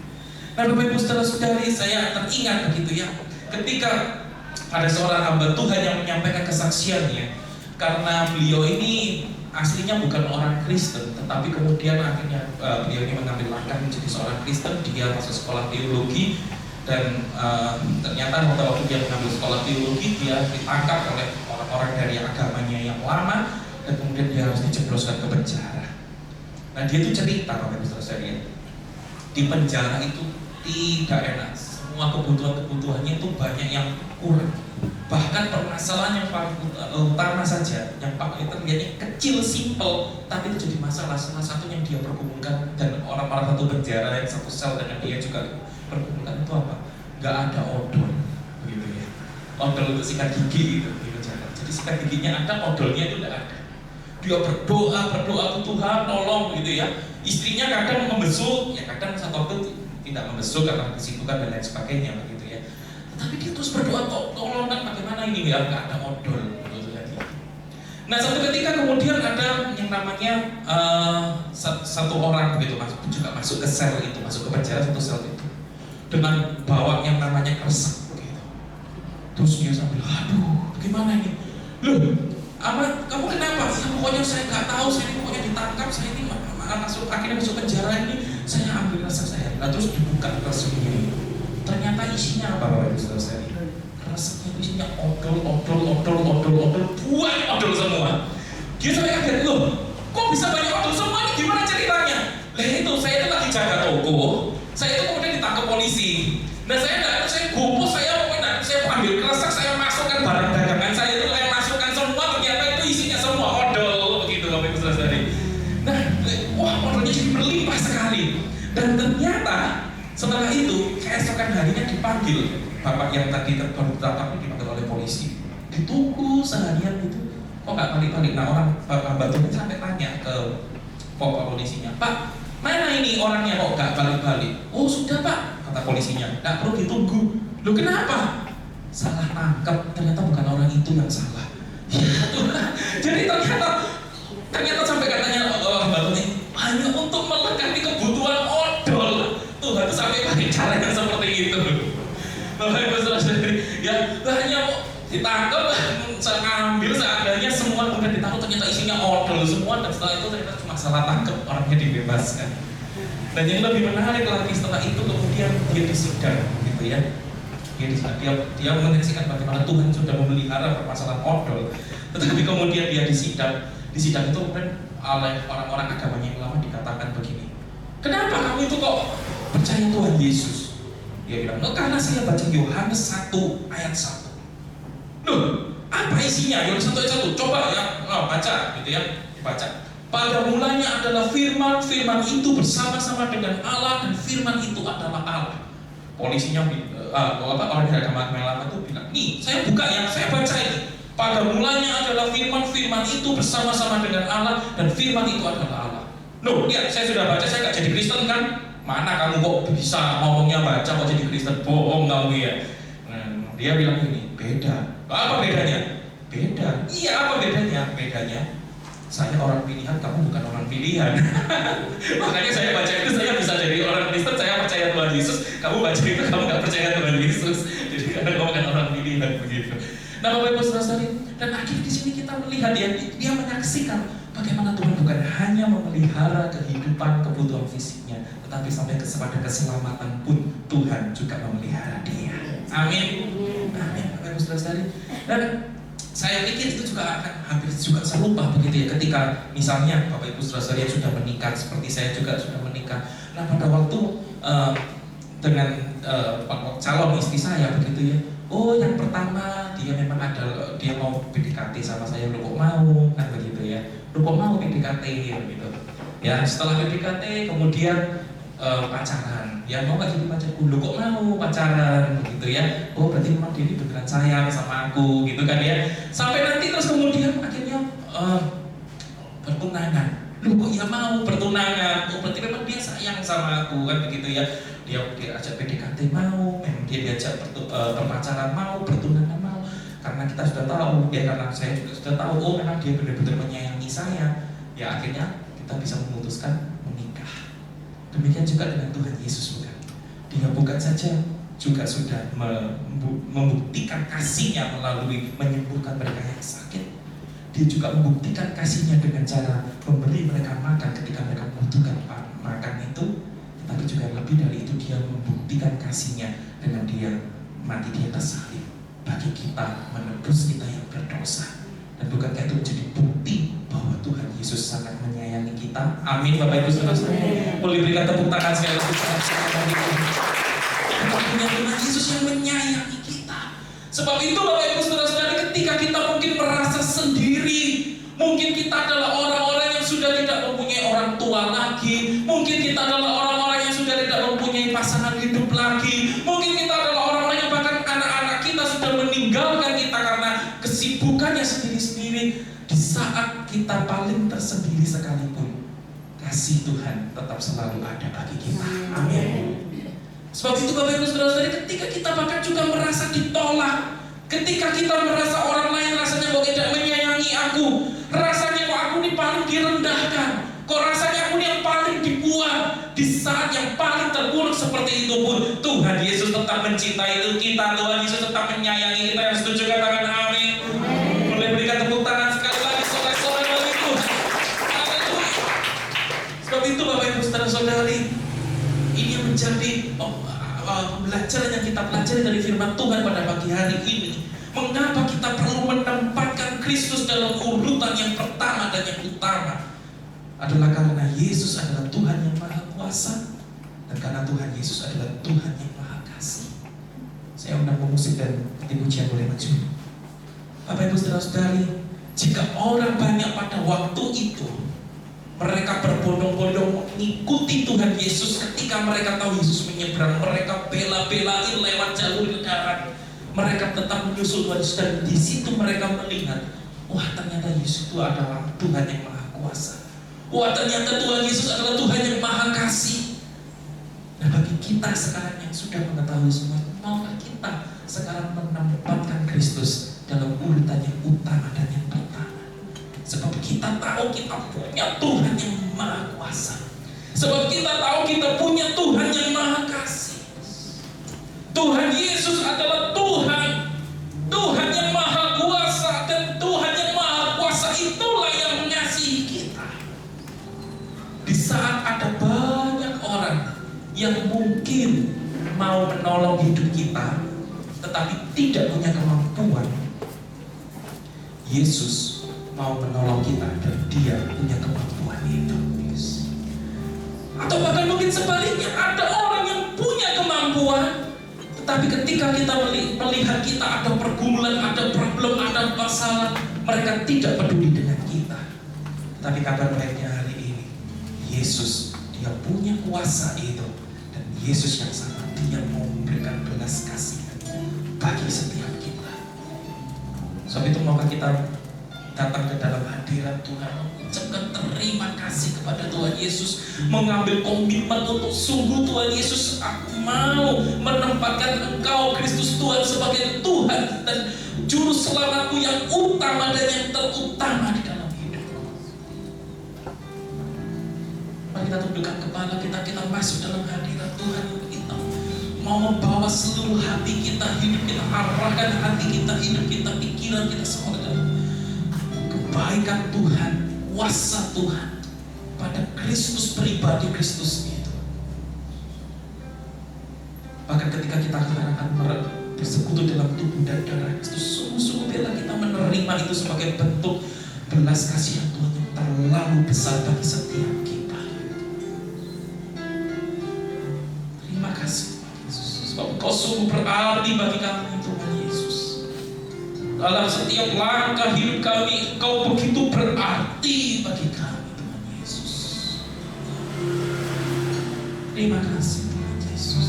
Nah Bapak Ibu Saudara-saudari, saya teringat begitu ya, ketika ada seorang hamba Tuhan yang menyampaikan kesaksiannya, karena beliau ini aslinya bukan orang Kristen, tetapi kemudian akhirnya beliau ini mengambil langkah menjadi seorang Kristen. Dia masuk sekolah teologi, dan ternyata waktu dia mengambil sekolah teologi, dia ditangkap oleh orang-orang dari agamanya yang lama, dan kemudian dia harus dijebloskan ke penjara. Nah dia itu cerita, Bapak Ibu Saudara, di penjara itu tidak enak. Semua kebutuhannya itu banyak yang kurang. Bahkan permasalahan yang paling utama saja, yang paling terlihatnya kecil, simple, tapi itu jadi masalah. Salah satu yang dia pergumulkan, dan orang-orang satu penjara yang satu sel dengan dia juga pergumulkan itu apa? Gak ada odol, begitu ya. Odol untuk sikat gigi gitu di penjara. Jadi sikat giginya ada, odolnya itu tidak ada. Dia berdoa ke Tuhan, tolong gitu ya. Istrinya kadang membesuk, ya kadang satu waktu tidak membesuk karena kesibukan dan lain sebagainya begitu ya. Tapi dia terus berdoa, tolong kan bagaimana ini biar nggak ada odol begitu ya. Nah satu ketika kemudian ada yang namanya satu orang begitu masuk ke sel itu, masuk ke penjara satu sel itu dengan bawa yang namanya kresek begitu. Terus dia sambil, aduh bagaimana ini? Loh, kamu kenapa? Ya pokoknya saya nggak tahu, saya ini pokoknya ditangkap, saya ini akhirnya masuk penjara ini, saya ambil kresek saya. Nah terus dibuka kreseknya ini. Ternyata isinya apa Bapak Ibu Saudara? Kreseknya itu isinya odol, buat odol semua. Dia sampai kaget, loh, kok bisa banyak odol semua? Ini gimana ceritanya? Lah itu saya itu lagi jaga toko, saya itu kemudian ditangkap polisi. Nah saya gopos, saya ambil kresek, saya masukkan barang dagangan saya itu, saya masukkan semua, ternyata itu isinya semua odol begitu Bapak Ibu Saudara. Nah, wah odolnya jadi berlimpah sekali. Dan ternyata setelah itu keesokan harinya dipanggil bapak yang tadi baru ditangkap, dipanggil oleh polisi. Ditunggu seharian gitu, kok nggak balik-balik. Nah orang bapak itu sampai tanya ke pokok polisinya, Pak, mana ini orangnya kok nggak balik-balik? Oh sudah Pak, kata polisinya, nggak perlu ditunggu. Loh kenapa? Salah tangkap, ternyata bukan orang itu yang salah. Ya Tuhan, jadi ternyata sampai katanya bapaknya hanya untuk melengkapi kebutuhan odol. Tuhan itu sampai pakai cara yang seperti itu. Bapak Ibu Saudara, ya hanya ditangkap, saya ngambil seadanya semua, kemudian ditangkap ternyata isinya odol semua, dan setelah itu ternyata cuma salah tangkap, orangnya dibebaskan. Dan yang lebih menarik lagi, setelah itu kemudian dia disidang, gitu ya. Dia menyaksikan bagaimana Tuhan sudah memelihara permasalahan odol. Tetapi kemudian dia disidang itu kemudian oleh orang-orang agamanya yang lama dikatakan begini, kenapa kamu itu kok percaya Tuhan Yesus? Dia bilang, karena saya baca Yohanes 1 ayat 1. Loh, apa isinya? Yohanes 1 ayat 1, coba ya, baca gitu ya, dibaca. Pada mulanya adalah firman, firman itu bersama-sama dengan Allah, dan firman itu adalah Allah. Polisinya orang dari agama yang lama itu bilang, nih saya buka ya, saya baca ini. Pada mulanya adalah firman, firman itu bersama-sama dengan Allah, dan firman itu adalah Allah. Loh, lihat saya sudah baca, saya gak jadi Kristen kan? Mana kamu kok bisa ngomongnya baca kok jadi Kristen? Bohong kamu ya. Nah, dia bilang gini, beda. Apa bedanya? Beda. Iya, apa bedanya? Bedanya saya orang pilihan, kamu bukan orang pilihan. Makanya saya baca itu, saya bisa jadi orang Kristen, saya percaya Tuhan Yesus. Kamu baca itu, kamu gak percaya Tuhan Yesus. Jadi karena kamu bukan orang pilihan begitu. Nah Bapak Ibu Saudara, dan akhirnya di sini kita melihat dia menyaksikan bagaimana Tuhan bukan hanya memelihara kehidupan, kebutuhan fisiknya, tetapi sampai kepada keselamatan pun Tuhan juga memelihara dia. Amin. Amin Bapak Ibu Saudara. Dan saya pikir itu juga akan hampir juga serupa begitu ya, ketika misalnya Bapak Ibu Saudara yang sudah menikah, seperti saya juga sudah menikah. Nah pada waktu dengan calon istri saya begitu ya, oh yang pertama dia memang dia mau PDKT sama saya, lu kok mau kan begitu ya, lu kok mau PDKT gitu ya. Setelah PDKT kemudian pacaran, ya mau gak jadi pacarku, lu kok mau pacaran begitu ya. Oh berarti memang dia ini beneran sayang sama aku gitu kan ya. Sampai nanti terus kemudian akhirnya bertunangan. Lu kok ya mau bertunangan? Oh berarti memang dia sayang sama aku kan begitu ya. Dia ajak PDKT mau, memang dia diajak berpacaran mau, bertunangan mau. Karena kita sudah tahu, ya karena saya juga sudah tahu, oh memang dia benar-benar menyayangi saya. Ya akhirnya kita bisa memutuskan menikah. Demikian juga dengan Tuhan Yesus, bukan? Dia bukan saja juga sudah membuktikan kasih-Nya melalui menyembuhkan mereka yang sakit. Dia juga membuktikan kasih-Nya dengan cara memberi mereka makan ketika mereka membutuhkan makan itu. Tapi juga lebih dari itu, dia membuktikan kasih-Nya dengan dia mati di atas salib bagi kita, menebus kita yang berdosa. Dan bukankah itu menjadi bukti bahwa Tuhan Yesus sangat menyayangi kita? Amin, Bapak Ibu Saudara. Boleh berikan tepuk tangan sekali lagi. Kita punya Tuhan Yesus yang menyayangi kita. Sebab itu Bapak Ibu Saudara, ketika kita mungkin merasa sendiri, mungkin kita adalah orang-orang yang sudah tidak mempunyai orang tua lagi, mungkin kita adalah orang-orang yang sudah tidak mempunyai pasangan hidup lagi, mungkin kita adalah orang-orang yang bahkan anak-anak kita sudah meninggalkan kita karena kesibukannya sendiri-sendiri. Di saat kita paling tersendiri sekalipun, kasih Tuhan tetap selalu ada bagi kita. Amin. Sebab itu Bapak Ibu Saudara, ketika kita bahkan juga merasa ditolak, ketika kita merasa orang lain rasanya kok tidak menyayangi aku, rasanya kok aku ini paling direndahkan, kok rasanya aku ini yang paling dibuang, di saat yang paling terpuruk seperti itu pun Tuhan Yesus tetap mencintai kita. Tuhan Yesus tetap menyayangi kita. Yang setuju katakan amin. Boleh berikan tepuk tangan sekali lagi saudara-saudara bagi Tuhan. Haleluya. Sebab itu Bapak Ibu Saudara-saudari, ini yang menjadi pembelajaran yang kita pelajari dari firman Tuhan pada pagi hari ini. Mengapa kita perlu menempatkan Kristus dalam urutan yang pertama dan yang utama? Adalah karena Yesus adalah Tuhan yang Maha Kuasa, dan karena Tuhan Yesus adalah Tuhan yang Maha Kasih. Saya undang pemusik dan tim ujian boleh maju. Bapak Ibu Saudara-saudari, jika orang banyak pada waktu itu mereka berbondong-bondong mengikuti Tuhan Yesus, ketika mereka tahu Yesus menyeberang, mereka bela-belain lewat jalur darat, mereka tetap menyusul Tuhan Yesus. Dan di situ mereka melihat, wah ternyata Yesus itu adalah Tuhan yang Maha Kuasa. Wah ternyata Tuhan Yesus adalah Tuhan yang Maha Kasih. Nah bagi kita sekarang yang sudah mengetahui semua, maukah kita sekarang menempatkan Kristus dalam urutan yang utama dan yang pertama? Sebab kita tahu kita punya Tuhan yang Maha Kuasa. Sebab kita tahu kita punya Tuhan yang Maha Kasih. Tuhan Yesus adalah Tuhan yang Maha Kuasa, dan Tuhan yang Maha Kuasa itulah yang mengasihi kita. Di saat ada banyak orang yang mungkin mau menolong hidup kita, tetapi tidak punya kemampuan, Yesus mau menolong kita dan dia punya kemampuan itu. Atau bahkan mungkin sebaliknya, ada orang yang punya kemampuan, tetapi ketika kita melihat kita ada pergumulan, ada problem, ada masalah, mereka tidak peduli dengan kita. Tapi kabar baiknya hari ini, Yesus dia punya kuasa itu, dan Yesus yang sama, dia mau memberikan belas kasihan bagi setiap kita. Sebab itu maukah kita datang ke dalam hadirat Tuhan, mengucapkan terima kasih kepada Tuhan Yesus, mengambil komitmen untuk sungguh Tuhan Yesus, aku mau menempatkan Engkau Kristus Tuhan sebagai Tuhan dan Juru Selamatku yang utama dan yang terutama di dalam hidupku. Mari kita tundukkan kepala kita masuk dalam hadirat Tuhan. Kita mau membawa seluruh hati kita, hidup kita, arahkan hati kita, hidup kita, pikiran kita semua dalam kebaikan Tuhan, kuasa Tuhan pada Kristus pribadi, Kristus itu. Bahkan ketika kita akan bersekutu dalam tubuh dan darah Kristus, sungguh-sungguh biarlah kita menerima itu sebagai bentuk belas kasihan Tuhan yang terlalu besar bagi setiap kita. Terima kasih Yesus, sebab Engkau sungguh berarti bagi kami Tuhan Yesus. Dalam setiap langkah hidup kami, Engkau begitu berarti bagi kami, Tuhan Yesus. Terima kasih, Tuhan Yesus.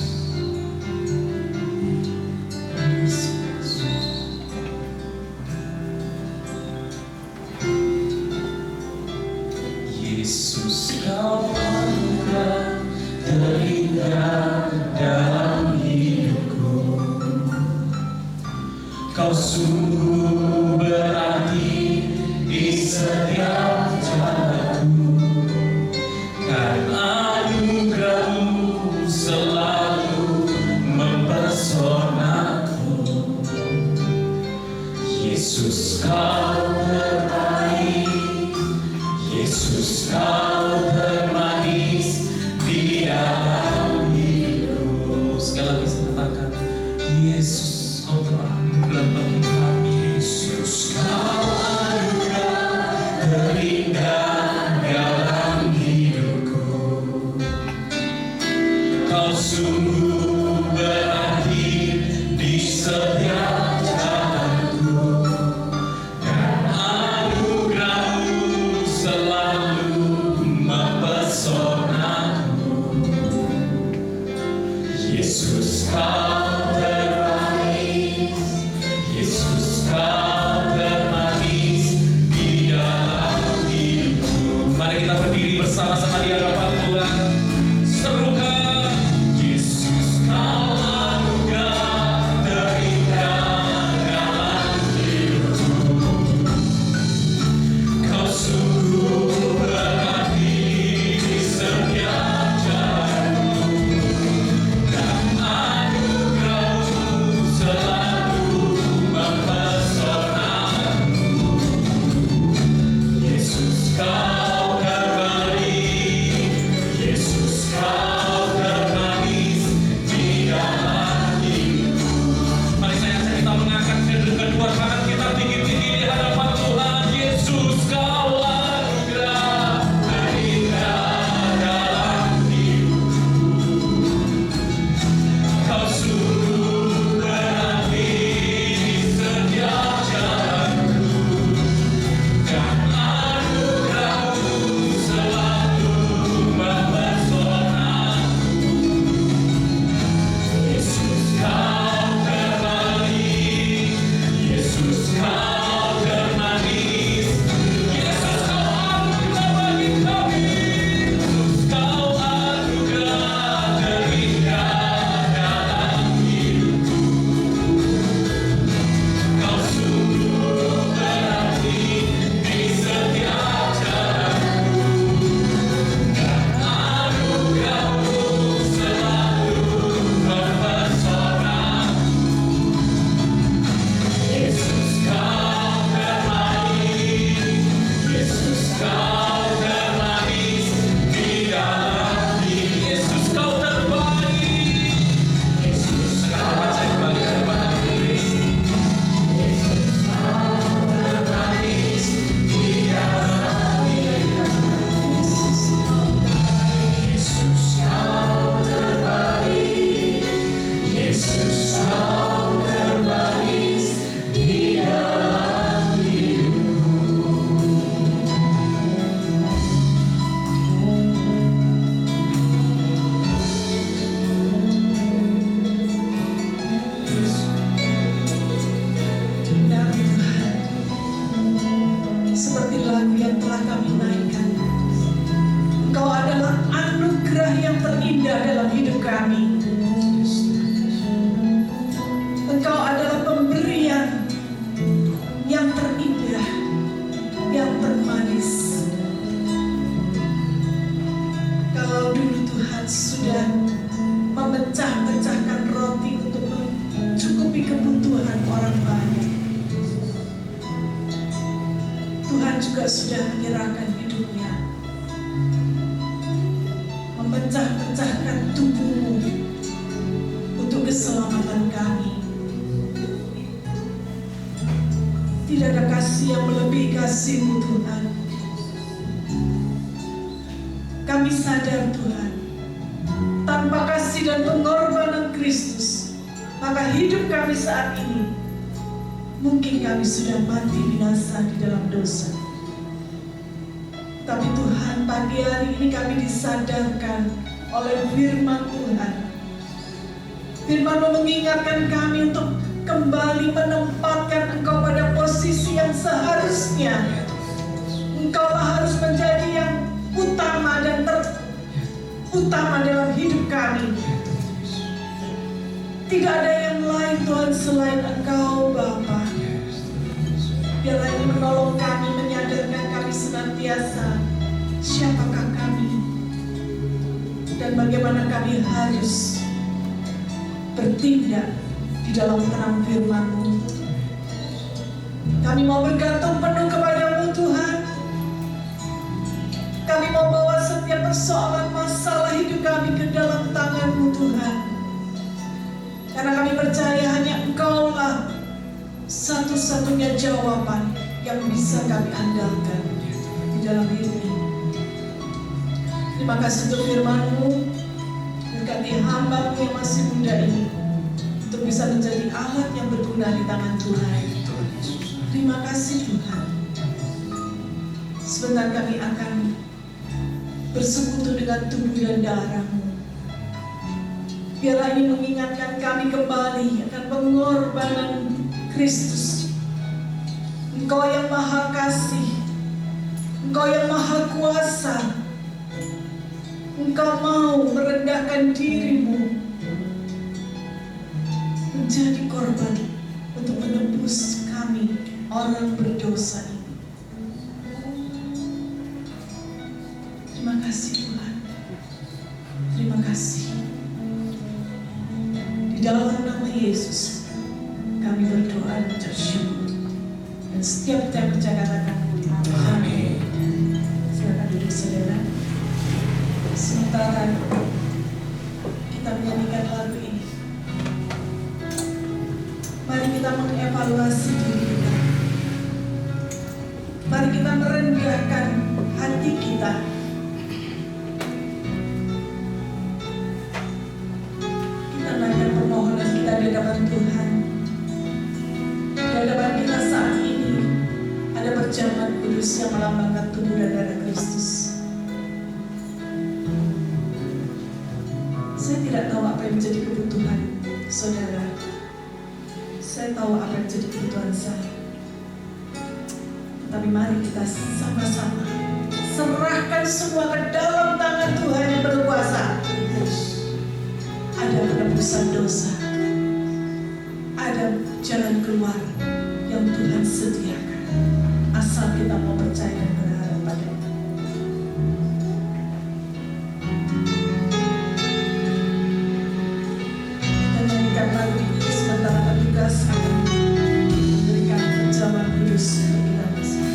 Terima kasih, Yesus. Yesus, Kau anugerah terindah dalam hidupku. Kau sungguh berarti di setiap jalanku, dan anugerah sungguh berarti di setiap jalanku, dan anugerah-Mu selalu mempesonaku. Yesus, Kau terbaik, Yesus, Kau termanis di dalam hidupku. Mari kita berdiri bersama-sama di hadapan Tuhan. Serukan, Yesus, Kau anugerah terindah dalam hidupku. Kau sungguh berarti di setiap jalanku, dan anugerah-Mu selalu mempesonaku. Yesus, Kau terbaik, Yesus, Kau termanis di dalam hidupku. Mari saya ajak kita mengangkat kedua tangan kita tinggi-tinggi di hadapan Tuhan. Yesus, Kau anugerah terindah dalam hidupku. Kau sungguh berarti di setiap jalanku, dan anugerah-Mu selalu mempesonaku. Yesus, Kau terbaik, Yesus, Kau termanis, Yesus, Kau anugerah bagi kami. Yesus, Kau anugerah terindah dalam hidupku. Kau sungguh berarti di setiap jalanku, dan anugerah-Mu selalu mempesonaku. Yesus, Kau terbaik, Yesus, Kau termanis di dalam hidupku. Yesus, Kau terbaik, Yesus, Kau terbaik di hadapan Kristus. Yesus, Kau termanis di dalam hidupku. Yesus, Kau terbaik, Yesus, Kau termanis di dalam hidupku. Indah Tuhan, seperti lagu yang telah kami naikkan, Engkau adalah anugerah yang terindah dalam hidup kami. Engkau adalah pemberian yang terindah, yang termanis. Kalau dulu Tuhan sudah memecah-pecahkan roti untuk mencukupi kebutuhan orang banyak, Tuhan juga sudah menyerahkan hidupnya, memecah-pecahkan tubuh-Mu untuk keselamatan kami. Tidak ada kasih yang melebihi kasih-Mu Tuhan. Kami sadar Tuhan, tanpa kasih dan pengorbanan Kristus, maka hidup kami saat ini mungkin kami sudah mati binasa di dalam dosa. Tapi Tuhan, pagi hari ini kami disadarkan oleh firman Tuhan. Firman-Mu mengingatkan kami untuk kembali menempatkan Engkau pada posisi yang seharusnya. Engkau harus menjadi yang utama dan terutama dalam hidup kami. Tidak ada yang lain Tuhan selain Engkau Bapa. Biarlah ini menolong kami, menyadarkan kami senantiasa siapakah kami dan bagaimana kami harus bertindak di dalam terang firman-Mu. Kami mau bergantung penuh kepada-Mu Tuhan. Kami mau bawa setiap persoalan masalah hidup kami ke dalam tangan-Mu Tuhan. Karena kami percaya hanya Engkaulah satu-satunya jawaban yang bisa kami andalkan di dalam hidup ini. Terima kasih untuk firman-Mu. Dan berkati hamba yang masih muda ini untuk bisa menjadi alat yang berguna di tangan Tuhan. Terima kasih Tuhan. Sebentar kami akan bersekutu dengan tubuh dan darah-Mu. Biarlah ini mengingatkan kami kembali akan pengorbanan Kristus. Engkau yang maha kasih, Engkau yang maha kuasa. Engkau mau merendahkan diri-Mu menjadi korban untuk menebus kami orang berdosa ini. Terima kasih Tuhan. Terima kasih. Di dalam nama Yesus kami berdoa dan ucap syukur. Dan setiap yang percaya katakan amin. Silakan duduk saudara. Sementara kita menyanyikan lagu ini, mari kita mengevaluasi diri kita. Mari kita merendahkan hati kita. Kita naikkan permohonan kita di hadapan Tuhan. Di hadapan kita saat ini ada perjamuan kudus yang melambangkan tubuh dan darah Kristus. Saya tidak tahu apa yang menjadi kebutuhan saudara. Saya tahu apa yang menjadi kebutuhan saya. Tapi mari kita sama-sama serahkan semua ke dalam tangan Tuhan yang berkuasa. Ada penebusan dosa, ada jalan keluar yang Tuhan sediakan, asal kita mau percaya dan berharap pada-Nya. Kita nyanyikan lagu ini sementara petugas akan memberikan perjamuan kudus untuk kita bersama.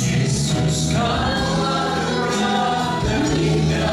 Yesus, Kau adalah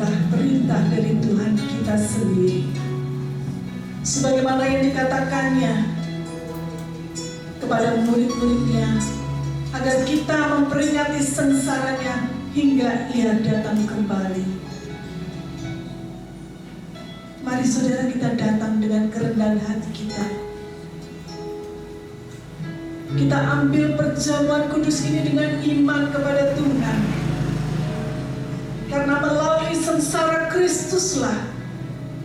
adalah perintah dari Tuhan kita sendiri. Sebagaimana yang dikatakannya kepada murid-muridnya, agar kita memperingati sengsaranya hingga ia datang kembali. Mari saudara, kita datang dengan kerendahan hati kita. Kita ambil perjamuan kudus ini dengan iman kepada Tuhan. Karena melalui sengsara Kristuslah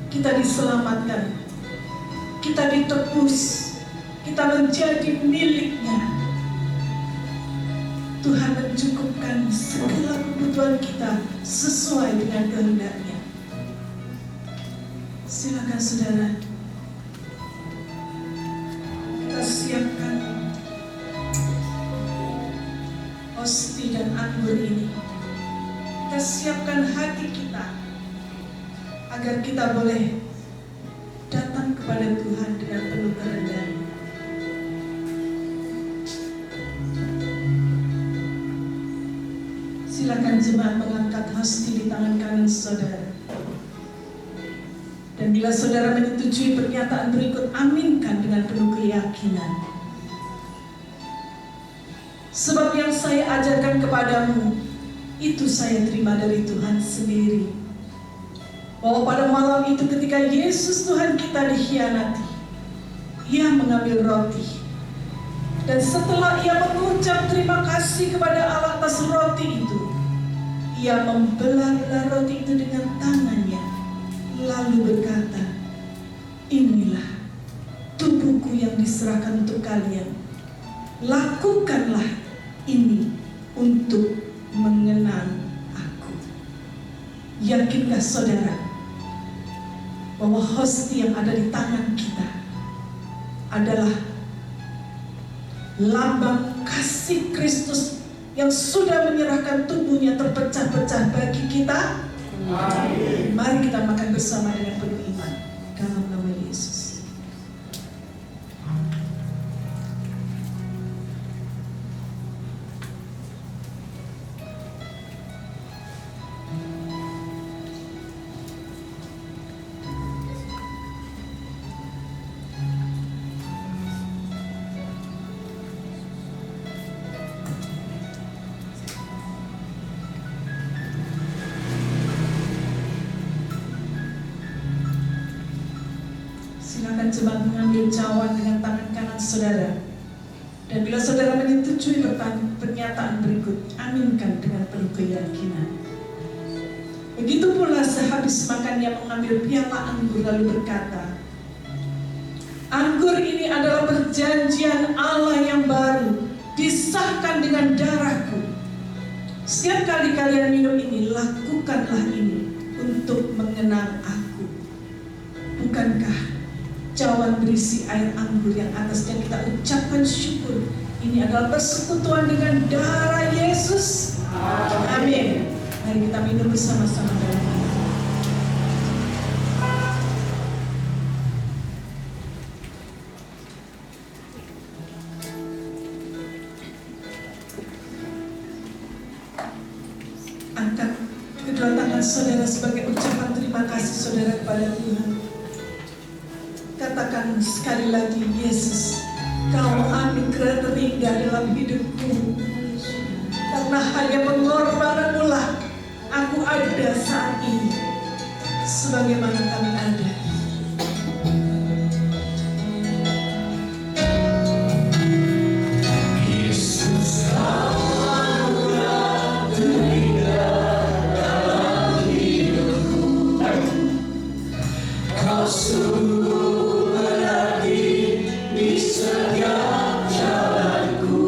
kita diselamatkan, kita ditebus, kita menjadi miliknya. Tuhan mencukupkan segala kebutuhan kita sesuai dengan kehendak-Nya. Silakan saudara, kita siapkan hosti dan anggur ini. Kita siapkan hati kita agar kita boleh datang kepada Tuhan dengan penuh kerendahan. Silakan jemaat mengangkat hosti di tangan kanan saudara. Dan bila saudara menyetujui pernyataan berikut, aminkan dengan penuh keyakinan. Sebab yang saya ajarkan kepadamu, itu saya terima dari Tuhan sendiri. Bahwa pada malam itu ketika Yesus Tuhan kita dikhianati, Ia mengambil roti. Dan setelah Ia mengucap terima kasih kepada Allah atas roti itu, Ia membelah-belah roti itu dengan tangannya, lalu berkata, "Inilah tubuhku yang diserahkan untuk kalian. Lakukanlah ini untuk mengenang aku." Yakinkah saudara bahwa hosti yang ada di tangan kita adalah lambang kasih Kristus yang sudah menyerahkan tubuhnya terpecah-pecah bagi kita? Amin. Mari kita makan bersama dengan penuh iman dalam nama Yesus. Silakan jemaat mengambil cawan dengan tangan kanan saudara. Dan bila saudara menyetujui pernyataan berikut, aminkan dengan penuh keyakinan. Begitu pula sehabis makan Ia mengambil piala anggur lalu berkata, "Anggur ini adalah perjanjian Allah yang baru, disahkan dengan darahku. Setiap kali kalian minum ini, lakukanlah ini untuk mengenang aku." Bukankah cawan berisi air anggur yang atasnya kita ucapkan syukur, ini adalah persekutuan dengan darah Yesus? Amin. Mari kita minum bersama-sama dalam ini. Angkat kedua tangan saudara sebagai ucapan terima kasih saudara kepada Tuhan. Katakan sekali lagi, "Yesus, Kau anugerah terindah dalam hidupku. Karena hanya pengorbanan-Mu lah aku ada saat ini, sebagaimana kami ada." Yesus, Kau anugerah terindah dalam hidupku. Kau sungguh di setiap jalanku,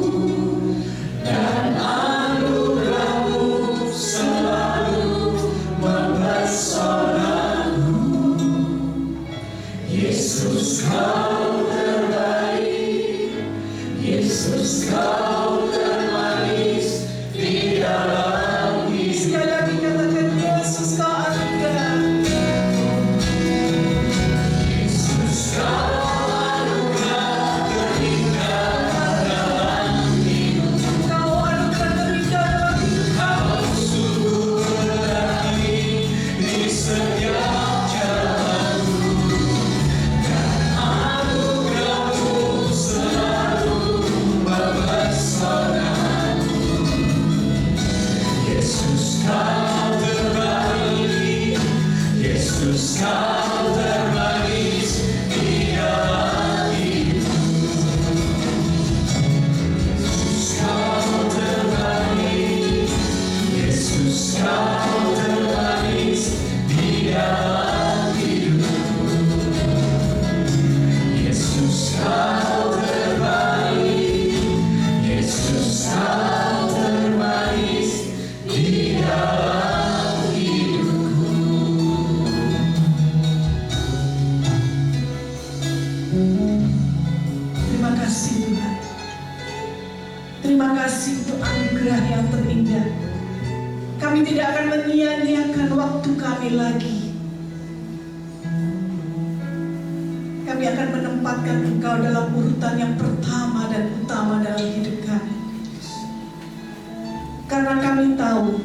dan anugerah-Mu selalu mempesonaku. kasih Tuhan. Terima kasih untuk anugerah yang terindah. Kami tidak akan menyia-nyiakan waktu kami lagi. Kami akan menempatkan Engkau dalam urutan yang pertama dan utama dalam hidup kami. Karena kami tahu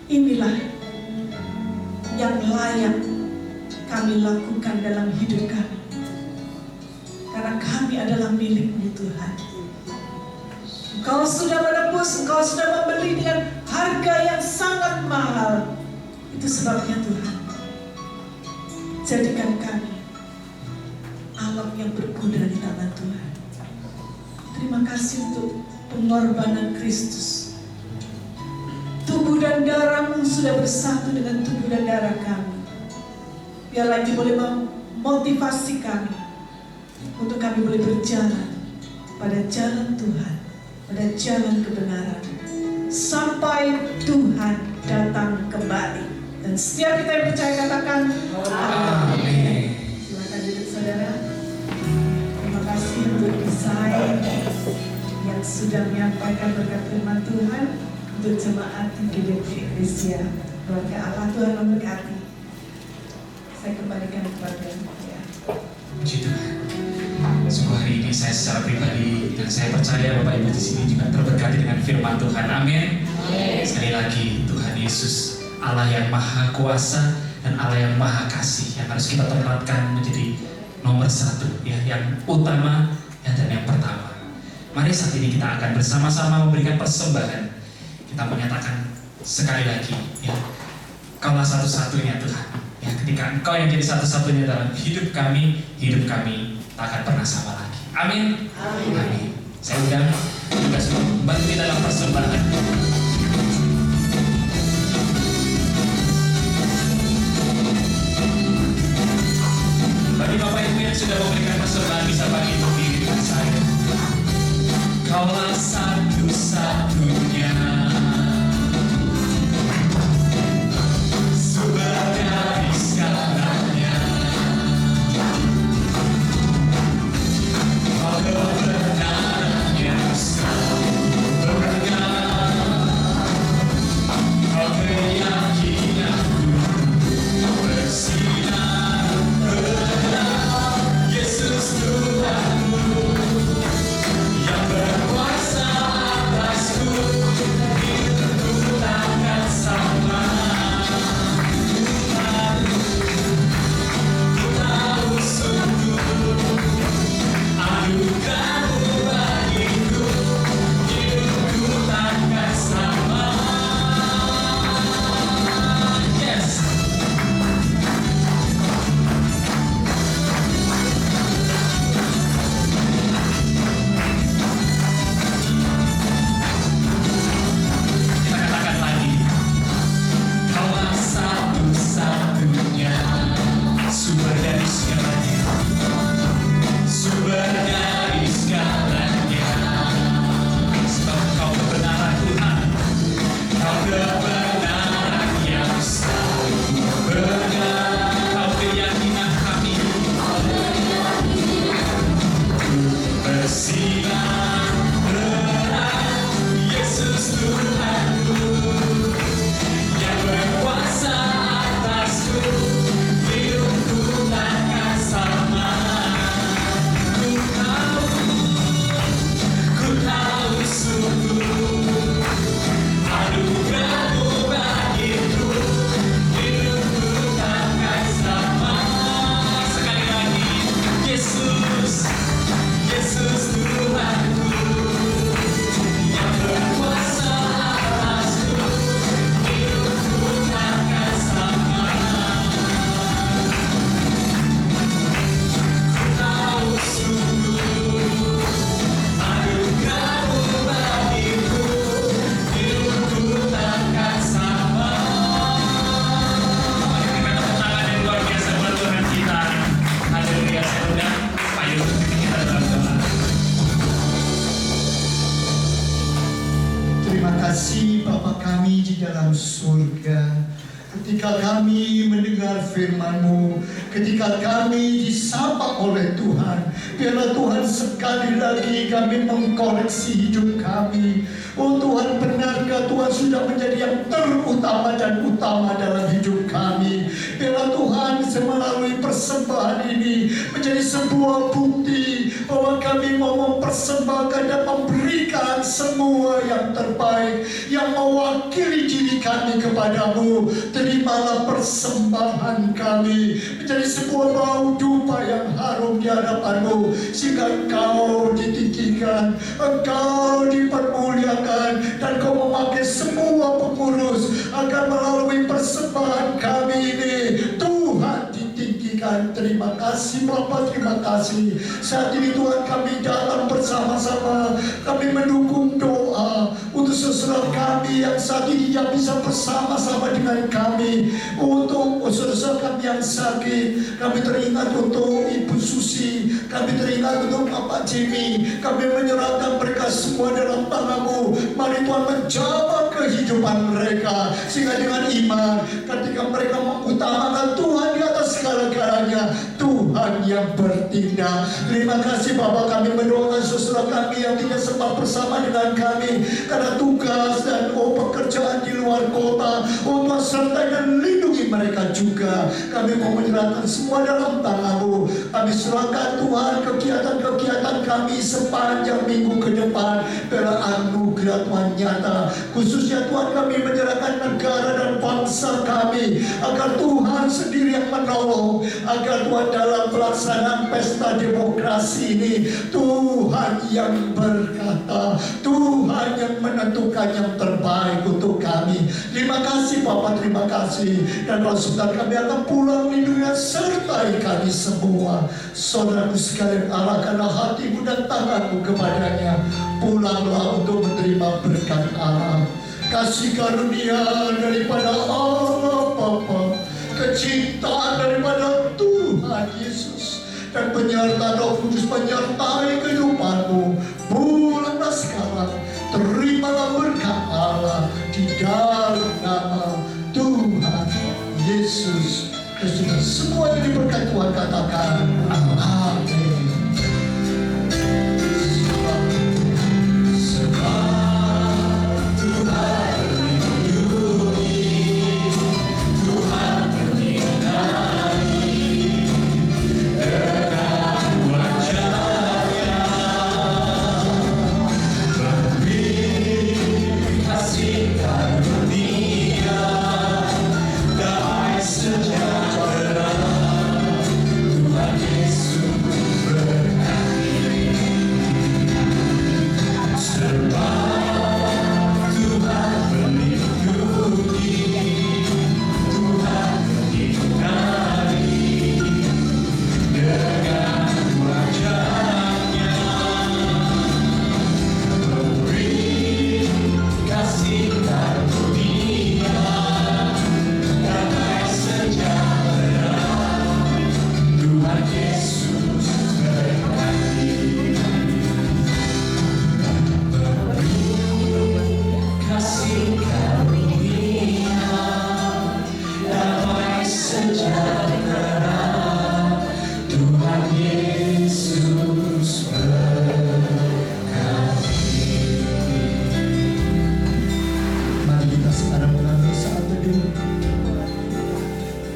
inilah yang layak kami lakukan dalam hidup kami. Karena kami adalah milik-Mu Tuhan. Engkau sudah menebus, Engkau sudah membeli dengan harga yang sangat mahal. Itu sebabnya Tuhan, jadikan kami alat yang berguna di tangan Tuhan. Terima kasih untuk pengorbanan Kristus. Tubuh dan darah-Mu sudah bersatu dengan tubuh dan darah kami. Biarlah ini boleh memotivasi kami untuk kami boleh berjalan pada jalan Tuhan, pada jalan kebenaran, sampai Tuhan datang kembali. Dan setiap kita yang percaya katakan amin. Silakan duduk saudara. Terima kasih untuk Isai yang sudah menyampaikan berkat firman Tuhan untuk jemaat GBT Eklesia. Keluarga Allah, Tuhan memberkati. Saya kembalikan kepada ya. Puji Tuhan. Sungguh hari ini saya secara pribadi dan saya percaya Bapak Ibu di sini juga terberkati dengan firman Tuhan. Amin. Sekali lagi Tuhan Yesus Allah yang Maha Kuasa dan Allah yang Maha Kasih yang harus kita tempatkan menjadi nomor satu ya, yang utama ya, dan yang pertama. Mari saat ini kita akan bersama-sama memberikan persembahan. Kita menyatakan sekali lagi ya, Kaulah satu-satunya Tuhan. Ya, ketika Engkau yang jadi satu-satunya dalam hidup kami tak akan pernah sama lagi. Amin. Amin. Saya undang juga semua membantu kita dalam persembahan. Bagi Bapak Ibu yang sudah memberikan persembahan bisa bagi untuk diri dengan saya. Kaulah satu-satunya sumber dari segalanya. Kau kebenaran yang selalu berpegang. Kau keyakinanku bersinar benar. Yesus Tuhanku yang berkuasa atasku, hidupku takkan sama. Ku tahu sungguh anugerah-Mu bagiku, hidupku takkan sama. Yes. Kita katakan lagi. Kaulah satu-satunya sumber dari segalanya. Sumber dari segalanya. Sebab Kau kebenaran Tuhan. Kau kebenaran yang selalu benar. Kau keyakinan kami. Bersinar benar. Yesus Tuhanku yang berkuasa atasku, hidupku takkan sama. Ku tahu sungguh anugerah-Mu bagiku, hidupku takkan sama. Sekali lagi, Yesus, Yesus Tuhanku yang berkuasa atasku, hidupku takkan sama. Ku tahu sungguh anugerah-Mu bagiku, hidupku takkan sama. Mari berikan tepuk tangan yang luar biasa buat Tuhan kita. Haleluya. Saya undang Pak Yus untuk kita dalam doa. Terima kasih Bapa kami di dalam surga. Ketika kami mendengar firman-Mu, ketika kami disapa oleh Tuhan, biarlah Tuhan sekali lagi kami mengkoreksi hidup kami. Oh Tuhan, benarkah Tuhan sudah menjadi yang terutama dan utama dalam hidup kami? Biarlah Tuhan melalui persembahan ini menjadi sebuah bukti bahwa kami mau mempersembahkan dan memberikan semua yang terbaik, yang mewakili diri kami kepadamu. Terimalah persembahan kami menjadi sebuah bau dupa yang harum di hadapan-Mu, sehingga Engkau ditinggikan, Engkau dipermuliakan, dan Kau memakai semua pengurus agar melalui persembahan kami ini Tuhan ditinggikan. Terima kasih Bapa, terima kasih. Saat ini Tuhan kami datang bersama-sama, kami mendukung doa untuk saudara kami yang saat ini tidak bisa bersama-sama dengan kami, untuk saudara kami yang sakit. Kami teringat untuk Ibu Susi, kami teringat untuk Bapak Jimmy. Kami menyerahkan mereka semua dalam tangan-Mu. Mari Tuhan menjawab kehidupan mereka, sehingga dengan iman ketika mereka mengutamakan Tuhan di atas segala-galanya, Tuhan yang bertindak. Terima kasih Bapak, kami mendoakan saudara kami yang tidak sempat bersama dengan kami karena tugas dan pekerjaan di luar kota. Tuhan sertai dan lindungi mereka juga. Kami mau menyerahkan semua dalam tangan-Mu. Kami serahkan Tuhan kegiatan-kegiatan kami sepanjang minggu ke depan. Biarlah anugerah Tuhan nyata. Khususnya Tuhan kami menyerahkan negara dan bangsa kami, agar Tuhan sendiri yang menolong, agar Tuhan dalam pelaksanaan pesta demokrasi ini Tuhan yang berkata, Tuhan yang menentukan yang terbaik untuk kami. Terima kasih Bapak, terima kasih. Dan kalau sebentar kami akan pulang, lindungi sertai kami semua. Saudaraku sekalian, arahkanlah hatimu dan tanganmu kepadanya. Pulanglah untuk menerima berkat Allah, kasih karunia daripada Allah Bapa, kecintaan daripada Tuhan Yesus, dan penyertaan Roh Kudus menyertai kehidupanmu. Pulanglah sekarang, terimalah berkat Allah di dalam nama Tuhan Yesus Kristus. Semua yang diberkati Tuhan katakan amin.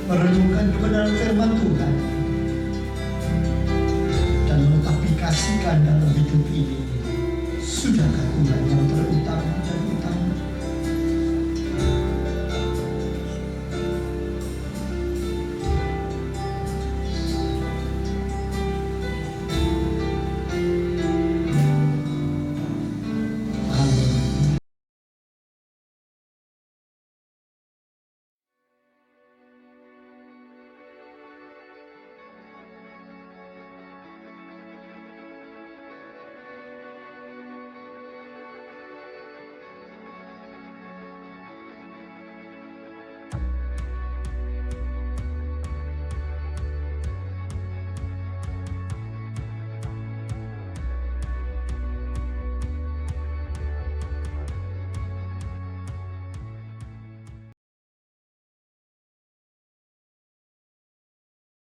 Merenungkan kebenaran firman Tuhan dan mengaplikasikan dalam hidup ini. Sudahkah Tuhan yang terutama dan utama?